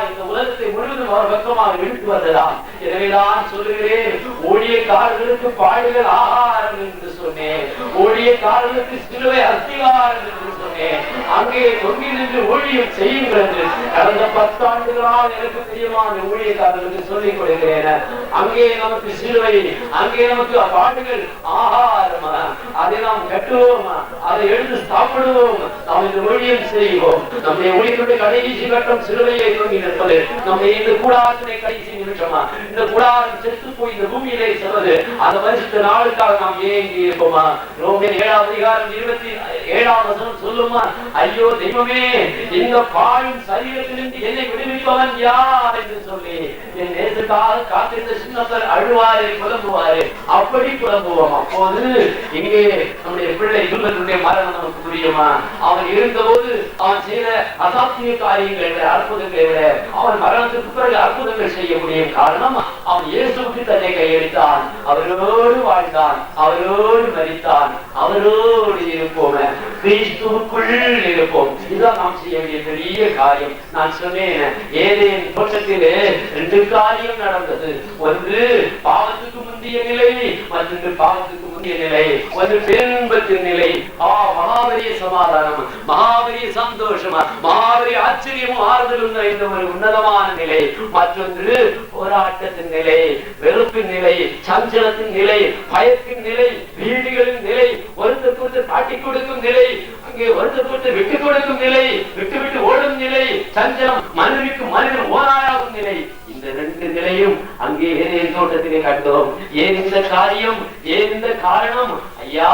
இந்த உலகத்தை முழுவதும் அவர் பக்கமாக இழுத்து வந்ததாம். எனவேதான் சொல்லுகிறேன், ஊழியக்காரர்களுக்கு பாடுகள் ஆகாரம் என்று சொன்னேன், ஊழியக்காரர்களுக்கு சிலுவை அஸ்திகாரம் என்று சொன்னேன். அங்கே தொங்கி நின்று ஊழியம் செய்யுங்கள் என்று கடந்த 10 ஆண்டுகளாக எனக்கு பிரியமான ஊழியக்காரர்களுக்கு சொல்லிக் கொடுக்கிறேன். அங்கே நமக்கு சிலுவை, அங்கே நமக்கு பாடுகள் ஆகாரம், அதை நாம் கட்டுவோம், அதை எடுத்து சாப்பிடுவோம், நாம் இந்த ஊழியம் செய்வோம். நம்முடைய ஊழியர்களுடைய கடைசி கட்டம் சிலுவையை தொங்கி நிற்பது. நம்முடைய இந்த கூடாரத்திலே கடைசி நிமிஷமா, இந்த கூடாரம் செத்து போய் இந்த பூமியிலே செல்வது, அந்த பரிசுத்த நாளுக்காக நாம் ஏங்கி இருப்போமா? ரோமர் 7ஆம் அதிகாரம் 27ஆம் வசனம் சொல்லுமா, ஐயோ தெய்வமே, இந்த பாழும் சரீரத்திலிருந்து என்னை விடுவிப்பவன் யார் என்று சொல்லி என் நேசத்துக்காக காத்திருந்த சின்னத்தர் அழுவாரே, புலம்புவாரே. அப்படி புலம்புவோம். அப்போது இங்கே நம்முடைய பிள்ளை இவர்களுடைய மரணம் நமக்கு புரியுமா? அவன் இருந்தபோது அவன் செய்த அசாத்திய காரியங்களை விட, அற்புதங்களை விட, அவன் மரணத்துக்கு பிறகு அற்புதங்கள் செய்ய முடியும். காரணம், அவன் இயேசுவுக்கு தன்னை கையெழுத்தான், அவரோடு வாழ்ந்தான், அவரோடு மரித்தான், அவரோடு இருப்போம். கிறிஸ்துவுக்குள் இருப்போம். இதுதான் நாம் செய்ய வேண்டிய பெரிய காரியம். நான் சொன்னேன், ஏதேன் தோட்டத்திலே 2 காரியம் நடந்தது. ஒன்று பாவத்துக்கு முந்தைய நிலை, மற்றொன்று பாவத்துக்கு முந்தைய நிலை. ஒன்று பேரின்பத்தின் நிலை, மகாபரிய சமாதானம், மகாபரிய சந்தோஷம், மகாபரிய ஆச்சரியமும் ஆறுதலும் இந்த ஒரு உன்னதமான நிலை. மற்றொன்று போராட்டத்தின் நிலை, வெறுப்பின் நிலை, சஞ்சலத்தின் நிலை, பயத்தின் நிலை, வீடுகளின் நிலை, ஒருத்தருக்கு ஒருத்தர் காட்டிக் கொடுக்கும் நிலை, அங்கே ஒருத்தருக்கு விட்டு கொடுக்கும் நிலை, விட்டு விட்டு ஓடும் நிலை, சஞ்சலம், மனிதனுக்கு மனிதன் ஓராயாகும் நிலை. இந்த 2 நிலையும் அங்கே ஏதேன் தோட்டத்திலே கண்டோம். ஏன் இந்த காரியம், ஏன் இந்த காரணம்? ஐயா,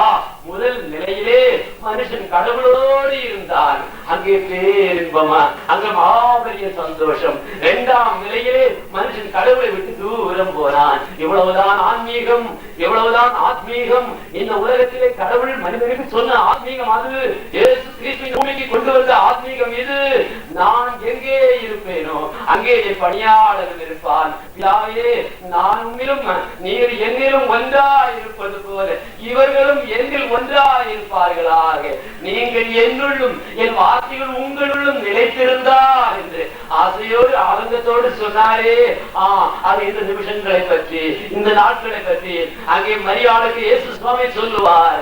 முதல் நிலையிலே மனுஷன் கடவுளோடு இருந்தான், அங்கே பேரின்பமா, அங்க மாபெரிய சந்தோஷம். 2ஆம் நிலையிலே மனுஷன் கடவுளை விட்டு தூரம் போனான். இவ்வளவுதான் ஆன்மீகம், எவ்வளவுதான் ஆத்மீகம். இந்த உலகத்திலே கடவுள் மனிதனுக்கு சொன்ன ஆத்மீகம் அது. இயேசு கிறிஸ்து பூமிக்கு கொண்டு வந்த ஆத்மீகம் இது. நான் எங்கே இருப்பேனோ அங்கே என் பணியாளர்கள் இருப்பான். பிதாவே, நான் உன்னிலும் நீர் என்னிலும் ஒன்றாய் இருப்பது போல இவர்களும் என்னில் ஒன்றாய் இருப்பார்களாக. நீங்கள் என்னுள்ளும் என் வார்த்தைகள் உங்களுள்ளும் நிலைத்திருந்தார் என்று ஆசையோடு ஆனந்தத்தோடு சொன்னாரே. அது இந்த நிமிஷங்களை பற்றி, இந்த நாட்களை பற்றி அங்கே மரியாளுக்கு இயேசு சுவாமி சொல்லுவார்.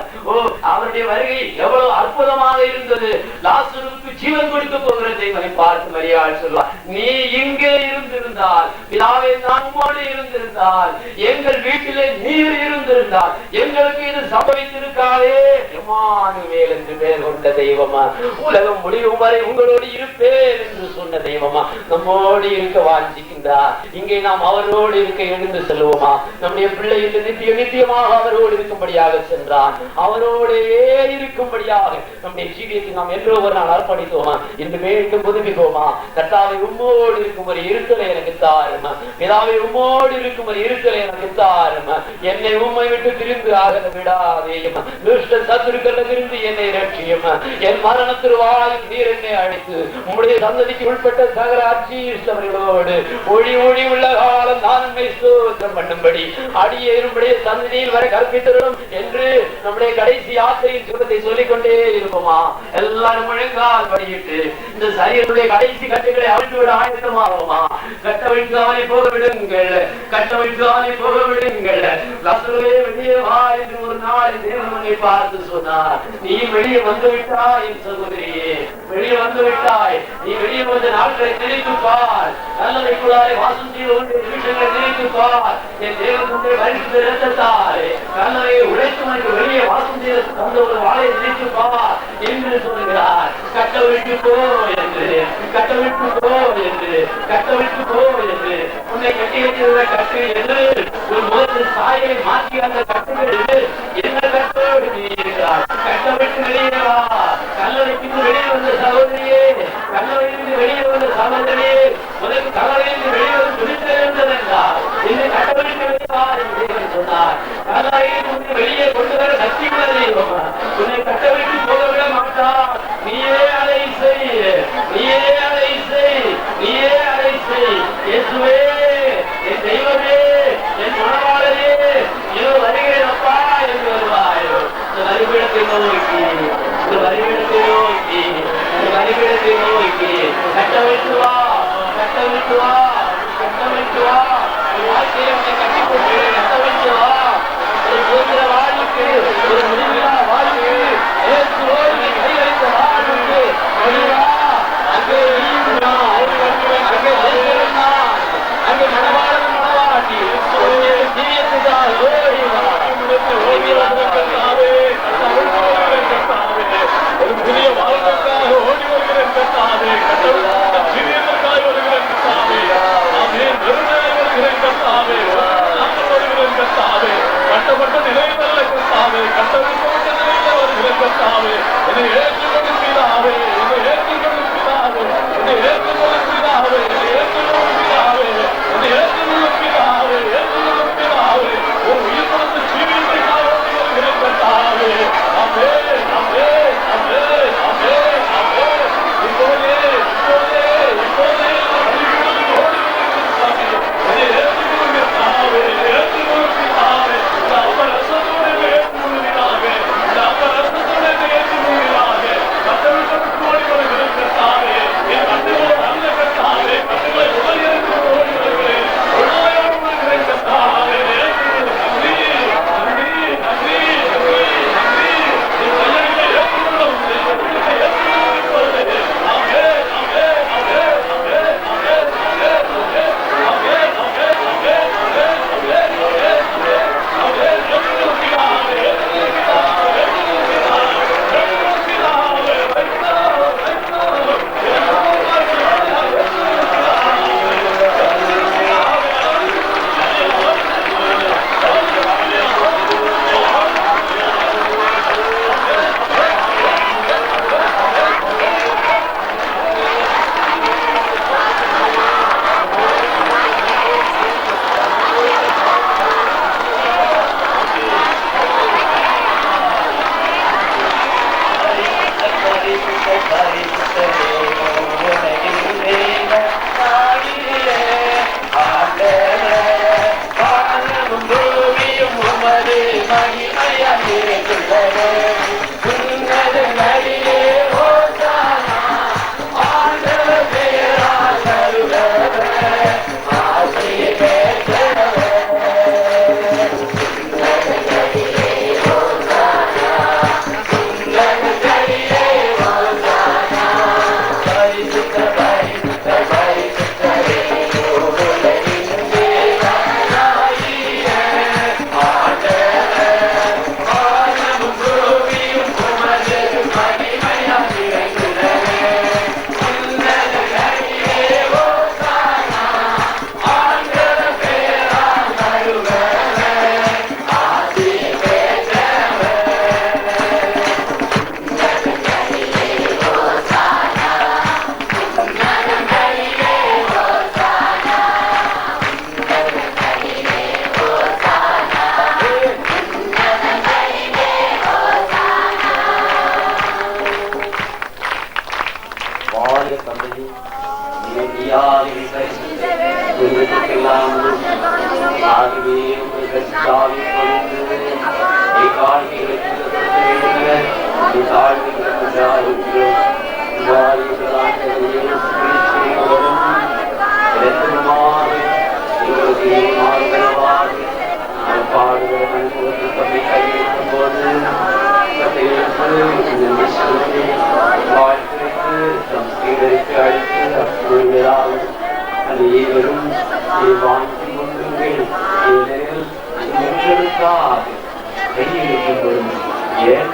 அவருடைய வருகை எவ்வளவு அற்புதமாக இருந்தது. லாசருவுக்கு ஜீவன் கொடுக்க போகிற தெய்வனை பார்த்து மரியாள் சொல்லுவார், நீ இங்கே இருந்திருந்தால், பிதாவே நான் உம்மோடு இருந்திருந்தால், எங்கள் வீட்டிலே நீர் இருந்திருந்தால் எங்களுக்கு இது சம்பவித்திருக்காதே. எம்மானுவேல் என்று பெயர் கொண்ட தெய்வமா, உலகம் முடியும் வரை உங்களோடு இருப்பேன் என்று சொன்ன தெய்வமா, நம்மோடு இருக்க வாஞ்சிக்கின்றார். இங்கே நாம் அவரோடு இருக்க எழுந்து செல்வோமா? நம்முடைய பிள்ளை இந்த நித்தியமாக அவரோடு இருக்கும்படியாக சென்றான். அவரோடே இருக்கும்படியாக நம்முடைய ஜீவியத்தை நாம் என்றோ ஒரு நாள் அர்ப்பணித்தோமா? இன்று மீண்டும் புதுப்பிப்போமா? கர்த்தாவை உம்மோடு இருக்கும் ஒரு இருத்தலை எனக்கு தாருமா. பிதாவை உம்மோடு இருக்கும் ஒரு இருத்தலை எனக்கு தாருமா. என்னை உம்மை விட்டு திரிந்து ஆகல விடாதேயுமா. துஷ்ட சத்துருக்கள் இருந்து என்னை ரட்சியுமா. என் மரணத்திற்வாயில் நீர் என்னை அழைத்து உம்முடைய சந்ததிக்கு உட்பட்ட சகல அச்சீஸ்வர்களோடு ஒளி ஒளி உள்ள காலம் நான் உம்மை ஸ்தோத்திரம் பண்ணும்படி அடியேறும்படிய சந்ததியில் வரை கற்பித்தரும் என்று நம்முடைய கடைசி யாத்திரையின் சுகத்தை சொல்லிக் கொண்டே இருப்போமா? எல்லாரும் முழங்கால் படியிட்டு இந்த சரீரத்துடைய கடைசி கட்டுகளை அவிழ்த்து விட ஆயத்தமாகுமா? கட்டவிழ்க்காமலே போக விடுங்கள், கட்டவிழ்க்காமலே போக விடுங்கள். லாசருவே வெளியே வா என்று ஒரு நாள் தேவனை பார்த்து சொன்னார். நீ வெளியே வந்து விட்டாய் என் சகோதரியே, வெளியே வந்து விட்டாய். நீ வெளியே வந்த நாட்களை நினைத்து பார். நல்லவைக்குள்ளாரை வாசம் செய்து கொண்டு நிமிஷங்களை நினைத்து பார். என் தேவனுடைய வரிசை இரத்தத்தாரே நல்லவையை உழைத்து எனக்கு வெளியே வாசம் செய்த தந்த ஒரு வாழை நினைத்து பார் என்று சொல்கிறார். கட்டவிழ்த்து போ என்று, கட்டவிழ்த்து போ என்று, கட்டவிழ்த்து போ என்று, உன்னை கட்டி வைத்திருந்த கட்டு என்று உன் முகத்தின் சாயை மாற்றி அந்த கட்டுகள் என்ன கட்டோடு நீ இருக்கிறார். கட்டவிழ்த்து வெளியே வா. கல்லறைக்கு வெளியே வந்த சகோதரியே, கல்லறையிலிருந்து வெளியே வந்த சகோதரியே, உனக்கு கல்லறையிலிருந்து வெளியே வந்து துணித்திருந்ததென்றால் இந்த கட்டவிழ்த்து வெளியார் என்று சொன்னார். கல்லறையில் உன்னை வெளியே கொண்டு வர சக்தி உள்ள தெய்வம் உன்னை கட்டவிழ்த்து போக விட மாட்டார். நீயே அதை செய், நீயே அதை செய், நீயே அதை செய். இயேசுவே, என் தெய்வமே, என் மனவாளரே, இதோ வருகிறேன் அப்பா. இல்லாமல் ஆகவே உங்கள் கஷ்டாவை கொண்டு தாழ்மைகளுக்கு அனைவரும் வாங்கி கொள்ளுங்கள் உங்களுக்காக கையெழுத்தும் ஏன்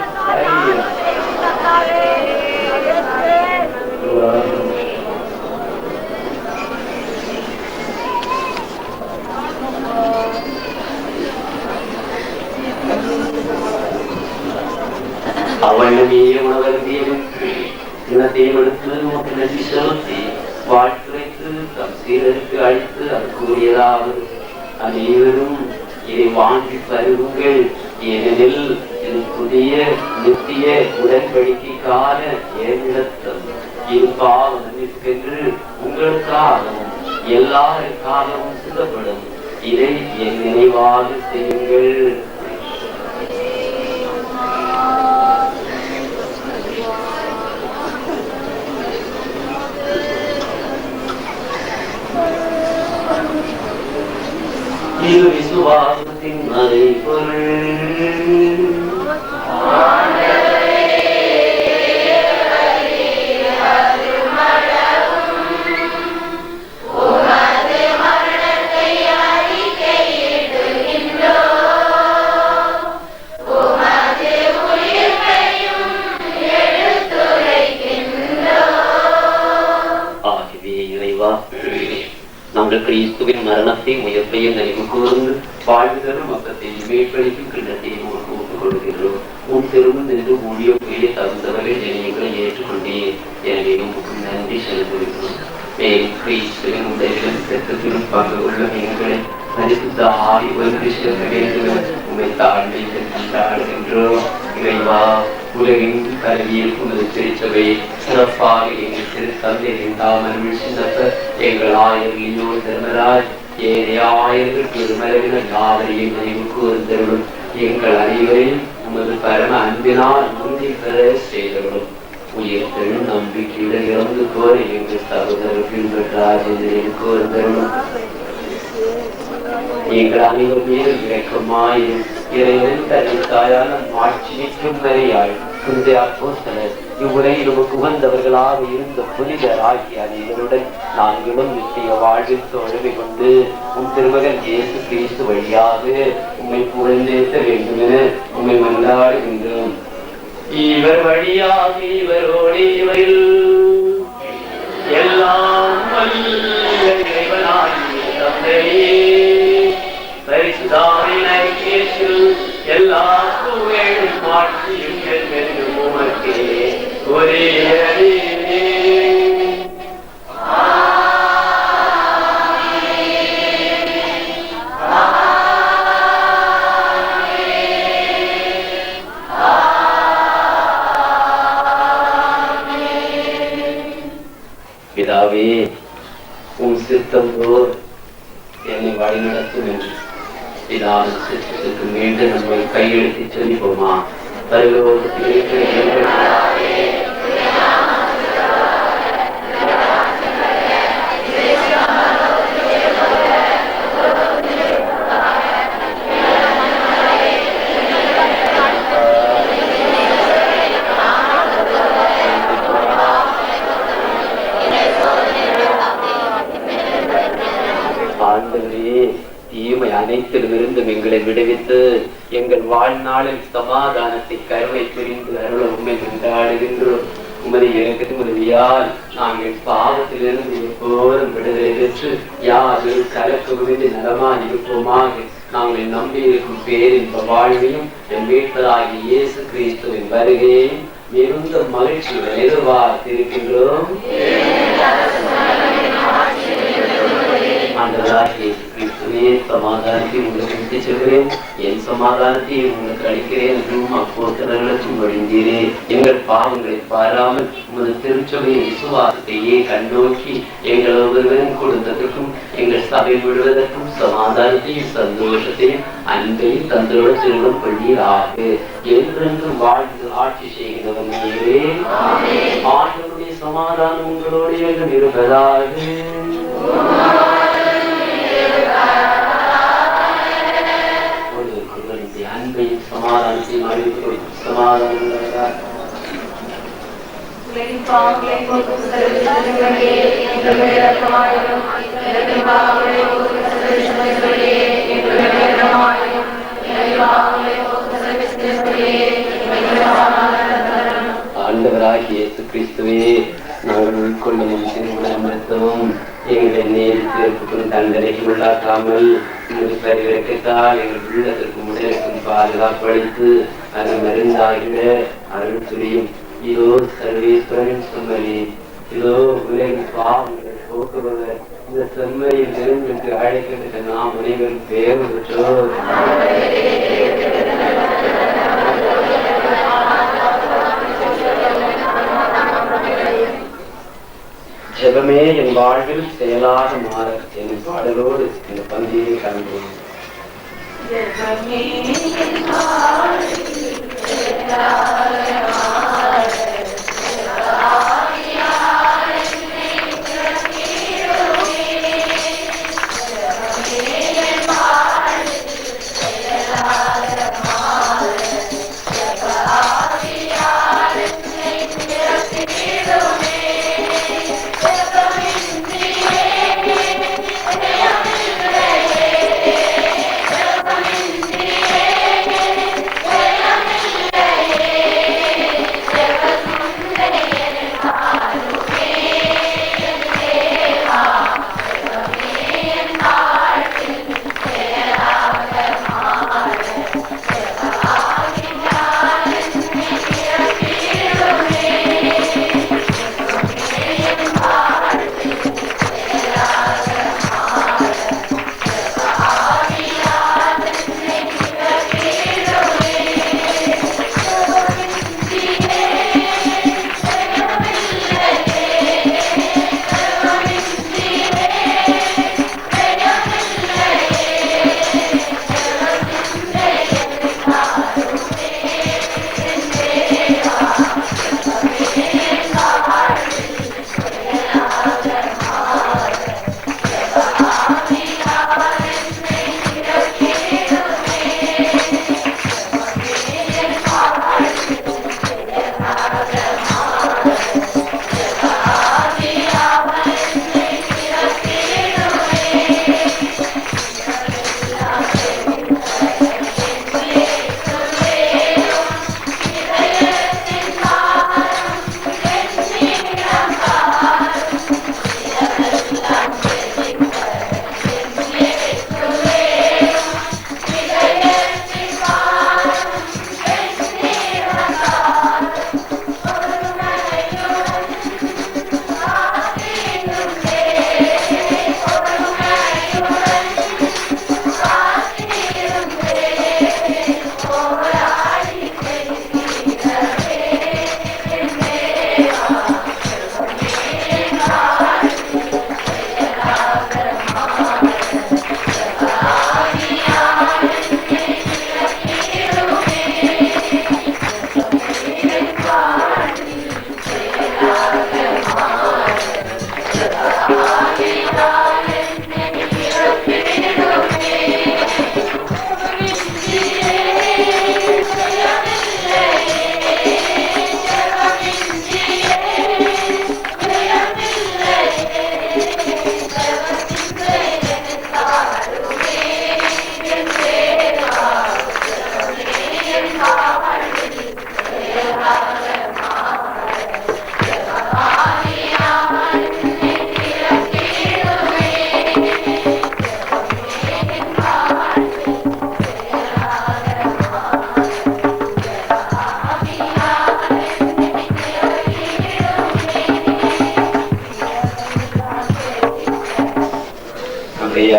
அவனமே உணவர் தேவன் இனத்தையும் எடுத்து நமக்கு நன்றி செலுத்தி வாழ்த்துரைத்து தம் சீரருக்கு அழைத்து அதற்குரியதாவது அனைவரும் இதை வாங்கி பருகுங்கள் ஏனெனில் இது புதிய நித்திய உடன்படிக்கைக்கான ஏனிடத்தம் இது பாவ மன்னிப்புக்கென்று உங்களுக்காகவும் எல்லாருக்காகவும் சித்தப்படும் இதை என் நினைவாக செய்யுங்கள். இது விசுவாசத்தின் மறைபொருள். ஆகவே இறைவா, நாங்கள் கிறிஸ்துவின் மரணத்தை உயர்வையும் நினைவு கூர்ந்து வாழ்வுதரும் மக்கத்தை மேற்படிக்கும் கிண்ணத்தை உனக்கு ஒப்புக் கொள்கிறோம். உன் திரும்ப நின்று ஊழியம் செய்ய தகுந்தவர்கள் எங்களை ஏற்றுக்கொண்டேன். எனவே உமக்கு நன்றி செலுத்துகிறோம். மேலும் கிறிஸ்துவின் உடையிலும் பெற்றத்திலும் பங்கு உள்ள எங்களை பரிசுத்த ஆய்வு செல்ல வேண்டும். உண்மை தாழ்மை கொண்டாடுகின்றோம். இறைவா, உலகின் கல்வியில் உமது திருச்சபை சிறப்பாக எங்கள் திரு தந்தையின் தாமரை சின்னப்ப எங்கள் ஆயர்களையோ தர்மராஜ் ஏனைய ஆயர்கள் திருமறையினர் யாவரையும் நினைவு கூர்ந்தவர்களும் எங்கள் அனைவரையும் உமது பரம அன்பினால் முந்தி பெற செய்தவர்களும் உயிர்த்தெழும் நம்பிக்கையுடன் இறந்து போற எங்கள் சகோதரர்கள் ராஜேந்திரன் கூர்ந்தவர்களும் எங்கள் அனைவர் மீது இறக்கமாயும் இறைவன் தனது தாயான மாட்சிக்கும் வரையாய் குந்தை அப்போஸ்தலர் இவ்வுலகில் நமக்கு உகந்தவர்களாக இருந்த புனிதர் ஆகிய அனைவருடன் நாங்களும் நித்திய வாழ்வில் தோழமை கொண்டு உன் திருமகன் இயேசு கிறிஸ்து வழியாக உம்மை புகழ்ந்தேற்ற வேண்டும் என உம்மை மன்றாடுகின்றோம். இவர் வழியாக இவரோடு இவரில் எல்லாம் இறைவனாகிய தந்தையே பரிசுத்தாவின் ஐக்கியத்தில் எல்லா புகழும் மாட்சியும் என்றென்றும் உமக்கே ஒரே பிதாவே, உன் சித்தம் போல் என்னை வழிநடத்தும் என்று இதான சித்தத்துக்கு மீண்டும் நம்ம கையெழுத்தி சொல்லிப்போமா? தீமை அனைத்திலிருந்தும் எங்களை விடுவித்து எங்கள் வாழ்நாளில் சமாதானத்தை கருணை புரிந்து அருள உண்மை கொண்டாடுகின்றோம். உமது இறக்கத்தின் உதவியால் நாங்கள் பாவத்திலிருந்து எப்போதும் விடுதலை பெற்று யாரு கலக்குமின்றி நலமாய் இருப்போமாக. நாங்கள் நம்பியிருக்கும் பேரின்ப வாழ்வையும் என் மீட்பராகிய இயேசு கிறிஸ்துவின் வருகையையும் மிகுந்த மகிழ்ச்சியுடன் எதிர்பார்த்திருக்கின்றோம். ஆண்டவராகிய இயேசு கிறிஸ்து கிறிஸ்துவே, சமாதானத்தை உங்களுக்கு விட்டு செல்கிறேன், என் சமாதானத்தை உங்களுக்கு அளிக்கிறேன் என்றும் அப்போஸ்தலர்களுக்கு மொழிந்தீரே. எங்கள் பாவங்களை பாராமல் உமது திருச்சபையின் விசுவாசத்தையே கண்ணோக்கி எங்கள் ஒவ்வொருவரும் கொடுத்ததற்கும் எங்கள் சபை முழுவதற்கும் சமாதானத்தையும் சந்தோஷத்தையும் அன்பையும் தந்தோடு திருமணம் கொள்வீராக. என்றென்றும் வாழ்ந்து ஆட்சி செய்கிறவர் நீரே. ஆண்டவருடைய சமாதானம் உங்களோடு என்றும் இருப்பதாக. அன்பையும் சமாதானத்தையும் அறிவித்து சமாதானம் ஆண்டவராகிய இயேசு கிறிஸ்துவே, நாங்கள் உட்கொள்ளும் திருமணம் எங்களை நேரில் தண்டனைக்கு உள்ளாக்காமல் பரிவிறக்கத்தால் எங்கள் உள்ளத்திற்கு முன்னேற்கும் பாதுகாப்பளித்து அது மருந்தாகிட அருள் புரியும். இதோ சர்வேஸ்வரன் செம்மறி, இதோ உலகின் பாவங்களை போக்குபவர். இந்த செம்மறியின் திருமணத்துக்கு அழைக்கப்பட்ட நாம் அனைவரும் பேர் பெற்றோர். ஜெபமே என் வாழ்வில் செயலாக மாற என் பாடலோடு இந்த பந்தியை காண்போம்.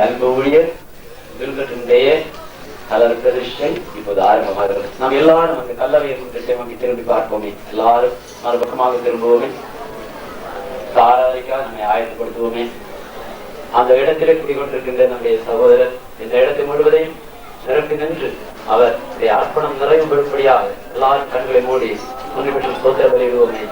அன்பு ஊழியர் இருக்கட்டுடைய கலர் பிரதிஷ்டை இப்போது ஆரம்பமாகிறது. நாம் எல்லாரும் அந்த கல்லறையை திசைவாக்கி திரும்பி பார்ப்போமே, எல்லாரும் மறுபக்கமாக திரும்புவோமே, ஆராதனைக்காக நம்மை ஆயத்தப்படுத்துவோமே. அந்த இடத்திலே குடிக்கொண்டிருக்கின்ற நம்முடைய சகோதரர் இந்த இடத்தை முழுவதையும் நிரப்பி நின்று அவர் அர்ப்பணம் நிறைவுபடும்படியாக எல்லாரும் கண்களை மூடி முன்னி பெற்று சோதனை வெளியிடுவோமே.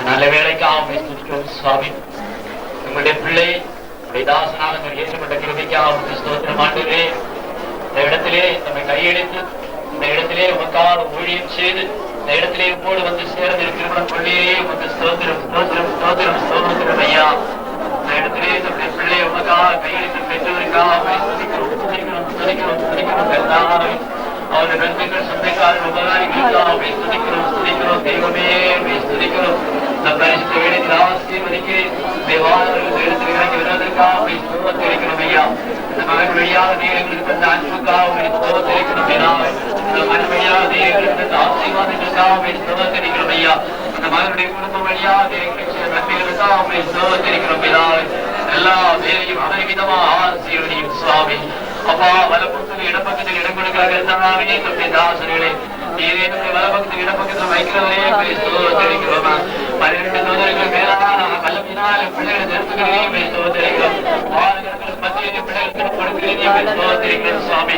நல்ல வேலைக்காக சுவாமி உங்களுடைய பிள்ளை தாசனாக ஏற்றப்பட்ட கிருபைக்காக ஸ்தோத்திரம் ஆண்டவரே. இந்த இடத்திலே நம்மை கையெடுத்து இந்த இடத்திலே உமக்காக ஊழியம் செய்து இந்த இடத்திலே போடு வந்து சேர்ந்து இருக்கிற பிள்ளையே உமக்கு ஸ்தோத்திரம் ஸ்தோத்திரம் ஸ்தோத்திரம் ஸ்தோத்திரம் ஐயா. இந்த இடத்திலே நம்முடைய பிள்ளை உமக்காக கையெடுத்து பெற்றவருக்காக அவருடைய நண்பர்கள் சொந்தக்காரர் உபகாரிகளுக்காக ஸ்துதிக்கிறோம் தெய்வமே ஸ்துதிக்கிறோம். நம் பரிசுத்த வேலையில் ஆசீர்வதிக்கிறேன் தேவாலயங்கள் இடத்தில் இறங்கி வருவதற்காக ஸ்தோத்திரிக்கிறோம் ஐயா. இந்த மகன் வழியாக எங்களுக்கு தந்த அன்புக்காக ஸ்தோத்திரிக்கிறோம். இந்த மகன் வழியாக எங்களுக்கு தந்த ஆசீர்வாதங்களுக்காக ஸ்தோத்திரிக்கிறோம் ஐயா. இந்த மகனுடைய குடும்ப வழியாக எங்களுக்கு நன்மைகளுக்காக ஸ்தோத்திரிக்கிறோம் பிதாவே. எல்லா வேலையும் அபரிமிதமாக ஆசீர்வதியும் சுவாமி. அப்பா வலப்பக்கத்தில் இடப்பக்கத்தில் இடம் கொடுக்கிறார்கள் இருந்தாவே நம்முடைய தாசர்களே நீரே வலப்பக்கத்தில் இடப்பக்கத்தில் வைக்கிறவரே ஸ்தோத்திரிக்கிறோம். 12 சோதனைகள் மேலான வல்லமையினால் பிள்ளைகளை நிறுத்துகிறேன் ஸ்தோத்திரிக்கிறோம். பாதுகாப்புகள் மத்தியிலே பிள்ளைகளுக்கு கொடுக்கிறேன் ஸ்தோத்திரிக்கிறோம் சுவாமி.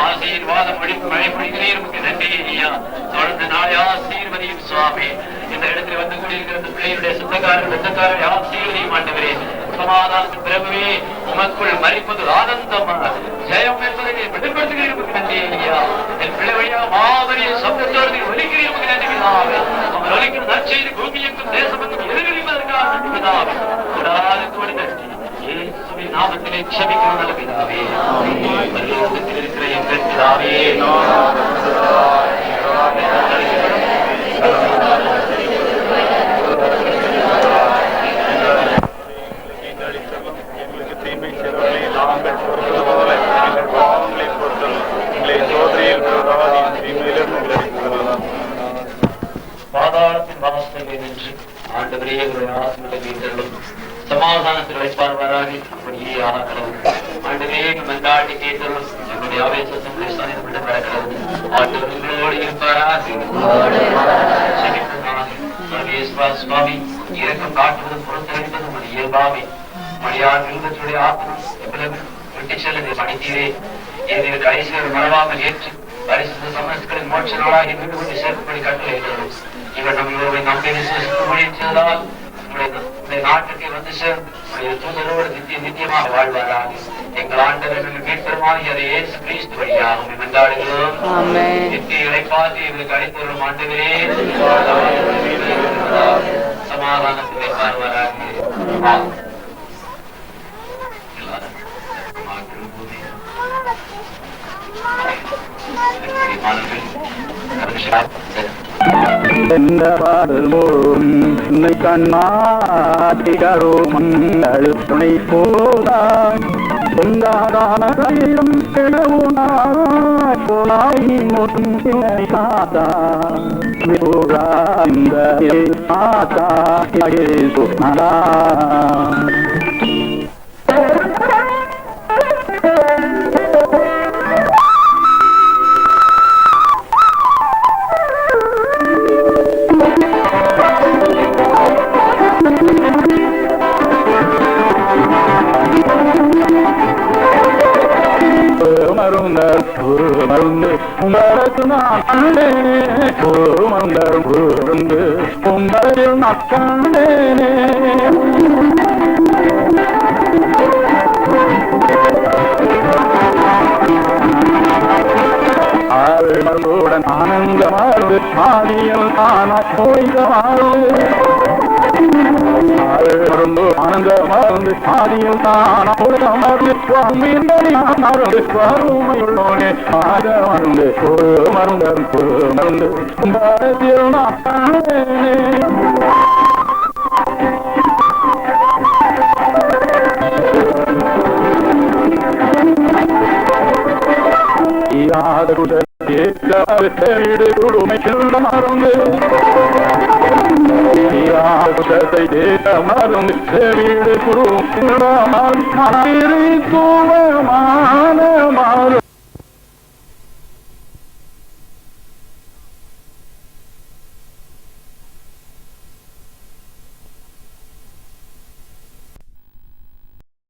ஆசீர்வாதம் மழை பொழிகிறேன் உங்களுக்கு நன்றி ஐயா. தொடர்ந்து நாளை ஆசீர்வதியும் சுவாமி. இந்த இடத்தில் வந்து கூடியிருக்கிற பிள்ளைகளுடைய சொந்தக்காரர்கள் சொந்தக்காரர்கள் ஆசீர்வதியும் ஆண்டுகிறேன். சமாதானத்தின் பிறகுவே உமக்குள் மறிப்பது ஆனந்தமாக ஜெயம் என்பதை வெளிப்படுத்துகிறீர்கள் நன்றி ஐயா. என் பிள்ளை வழியாக மாபெரிய சப்தத்தோடு ஒலிக்கிறீர்கள் நன்றி பிதாவே. அவர் ஒலிக்கிற நற்செய்தி பூமியெங்கும் தேசமெங்கும் எதிர்கொள்வதற்காக நன்றி பிதாவே. கூடாதோடு நன்றி இயேசுவின் நாமத்திலே க்ஷமிக்கிறோம் நல்ல பிதாவே. பரலோகத்தில் இருக்கிற எங்கள் பிதாவே பாதாளத்தின் வாசலை நின்று ஆண்டவரே வீட்டர்களும் சமாதானத்தில் வைப்பார்வராக அப்படியே ஆகணும். ஆண்டவரே மன்றாட்டி கேட்டரும் எங்களுடைய ஆவேசம் நடக்கிறது. ஆண்டவர்களோடு இருப்பாராக சுவாமி இறக்கம் காட்டுவது பொறுத்தறிந்தது ஒரு இயல்பாவே மரியாதை விருந்தத்துடைய ஆத்மா எவ்வளவு விட்டு செல்லுங்க பணித்தீரே இதை கடைசியில் மறவாமல் ஏற்று பரிசுத்த சமஸ்களின் மோட்ச நாளாகி மீண்டு கொண்டு சேர்க்கும்படி கட்டளையிடுகிறோம். இவர் நம்மளோட நம்பி விசுவசிக்கும்படி செய்தால் உங்களுடைய நாட்டுக்கு வந்து சேரும் தூதரோடு நித்தியமாக வாழ்வாராக. எங்கள் ஆண்டவர் மீட்பருமாகி அதை இயேசு கிறிஸ்து வழியாக கொண்டாடுகிறோம். நித்திய இளைப்பாற்றி இவருக்கு அழைத்து வரும் ஆண்டவரே சமாதானத்தை பார்வாராக. எந்த பாடல் மூலம் உன்னை கண்ணாட்டிகரோமன் அழுத்துணை போதாய் சொந்தாதான கையிலும் கிழவுனாய் போனாயின் முற்றும் கிளை காத்தா விபூரா இந்த மாதா சுனதா மருந்து உம்பரத்து நான் கண்டேனே ஒரு மந்தரும் புருந்து உம்பரில் நான் கண்டேனே ஆறு மருந்துடன் ஆனந்த மாறு ஆதியில் தானாய் போய்ந்த மாறு மருந்து ஆனந்த மருந்து ஆதியில் தானா பொழுத மருந்து மருந்து வறுமையுள்ளோனே ஆக மருந்து ஒரு மருந்தரும் ஒரு மருந்து பாரதியில் நான் காணேனே வீடு குழுமை செல்ல மருந்து மருந்து வீடு குரு தூவமா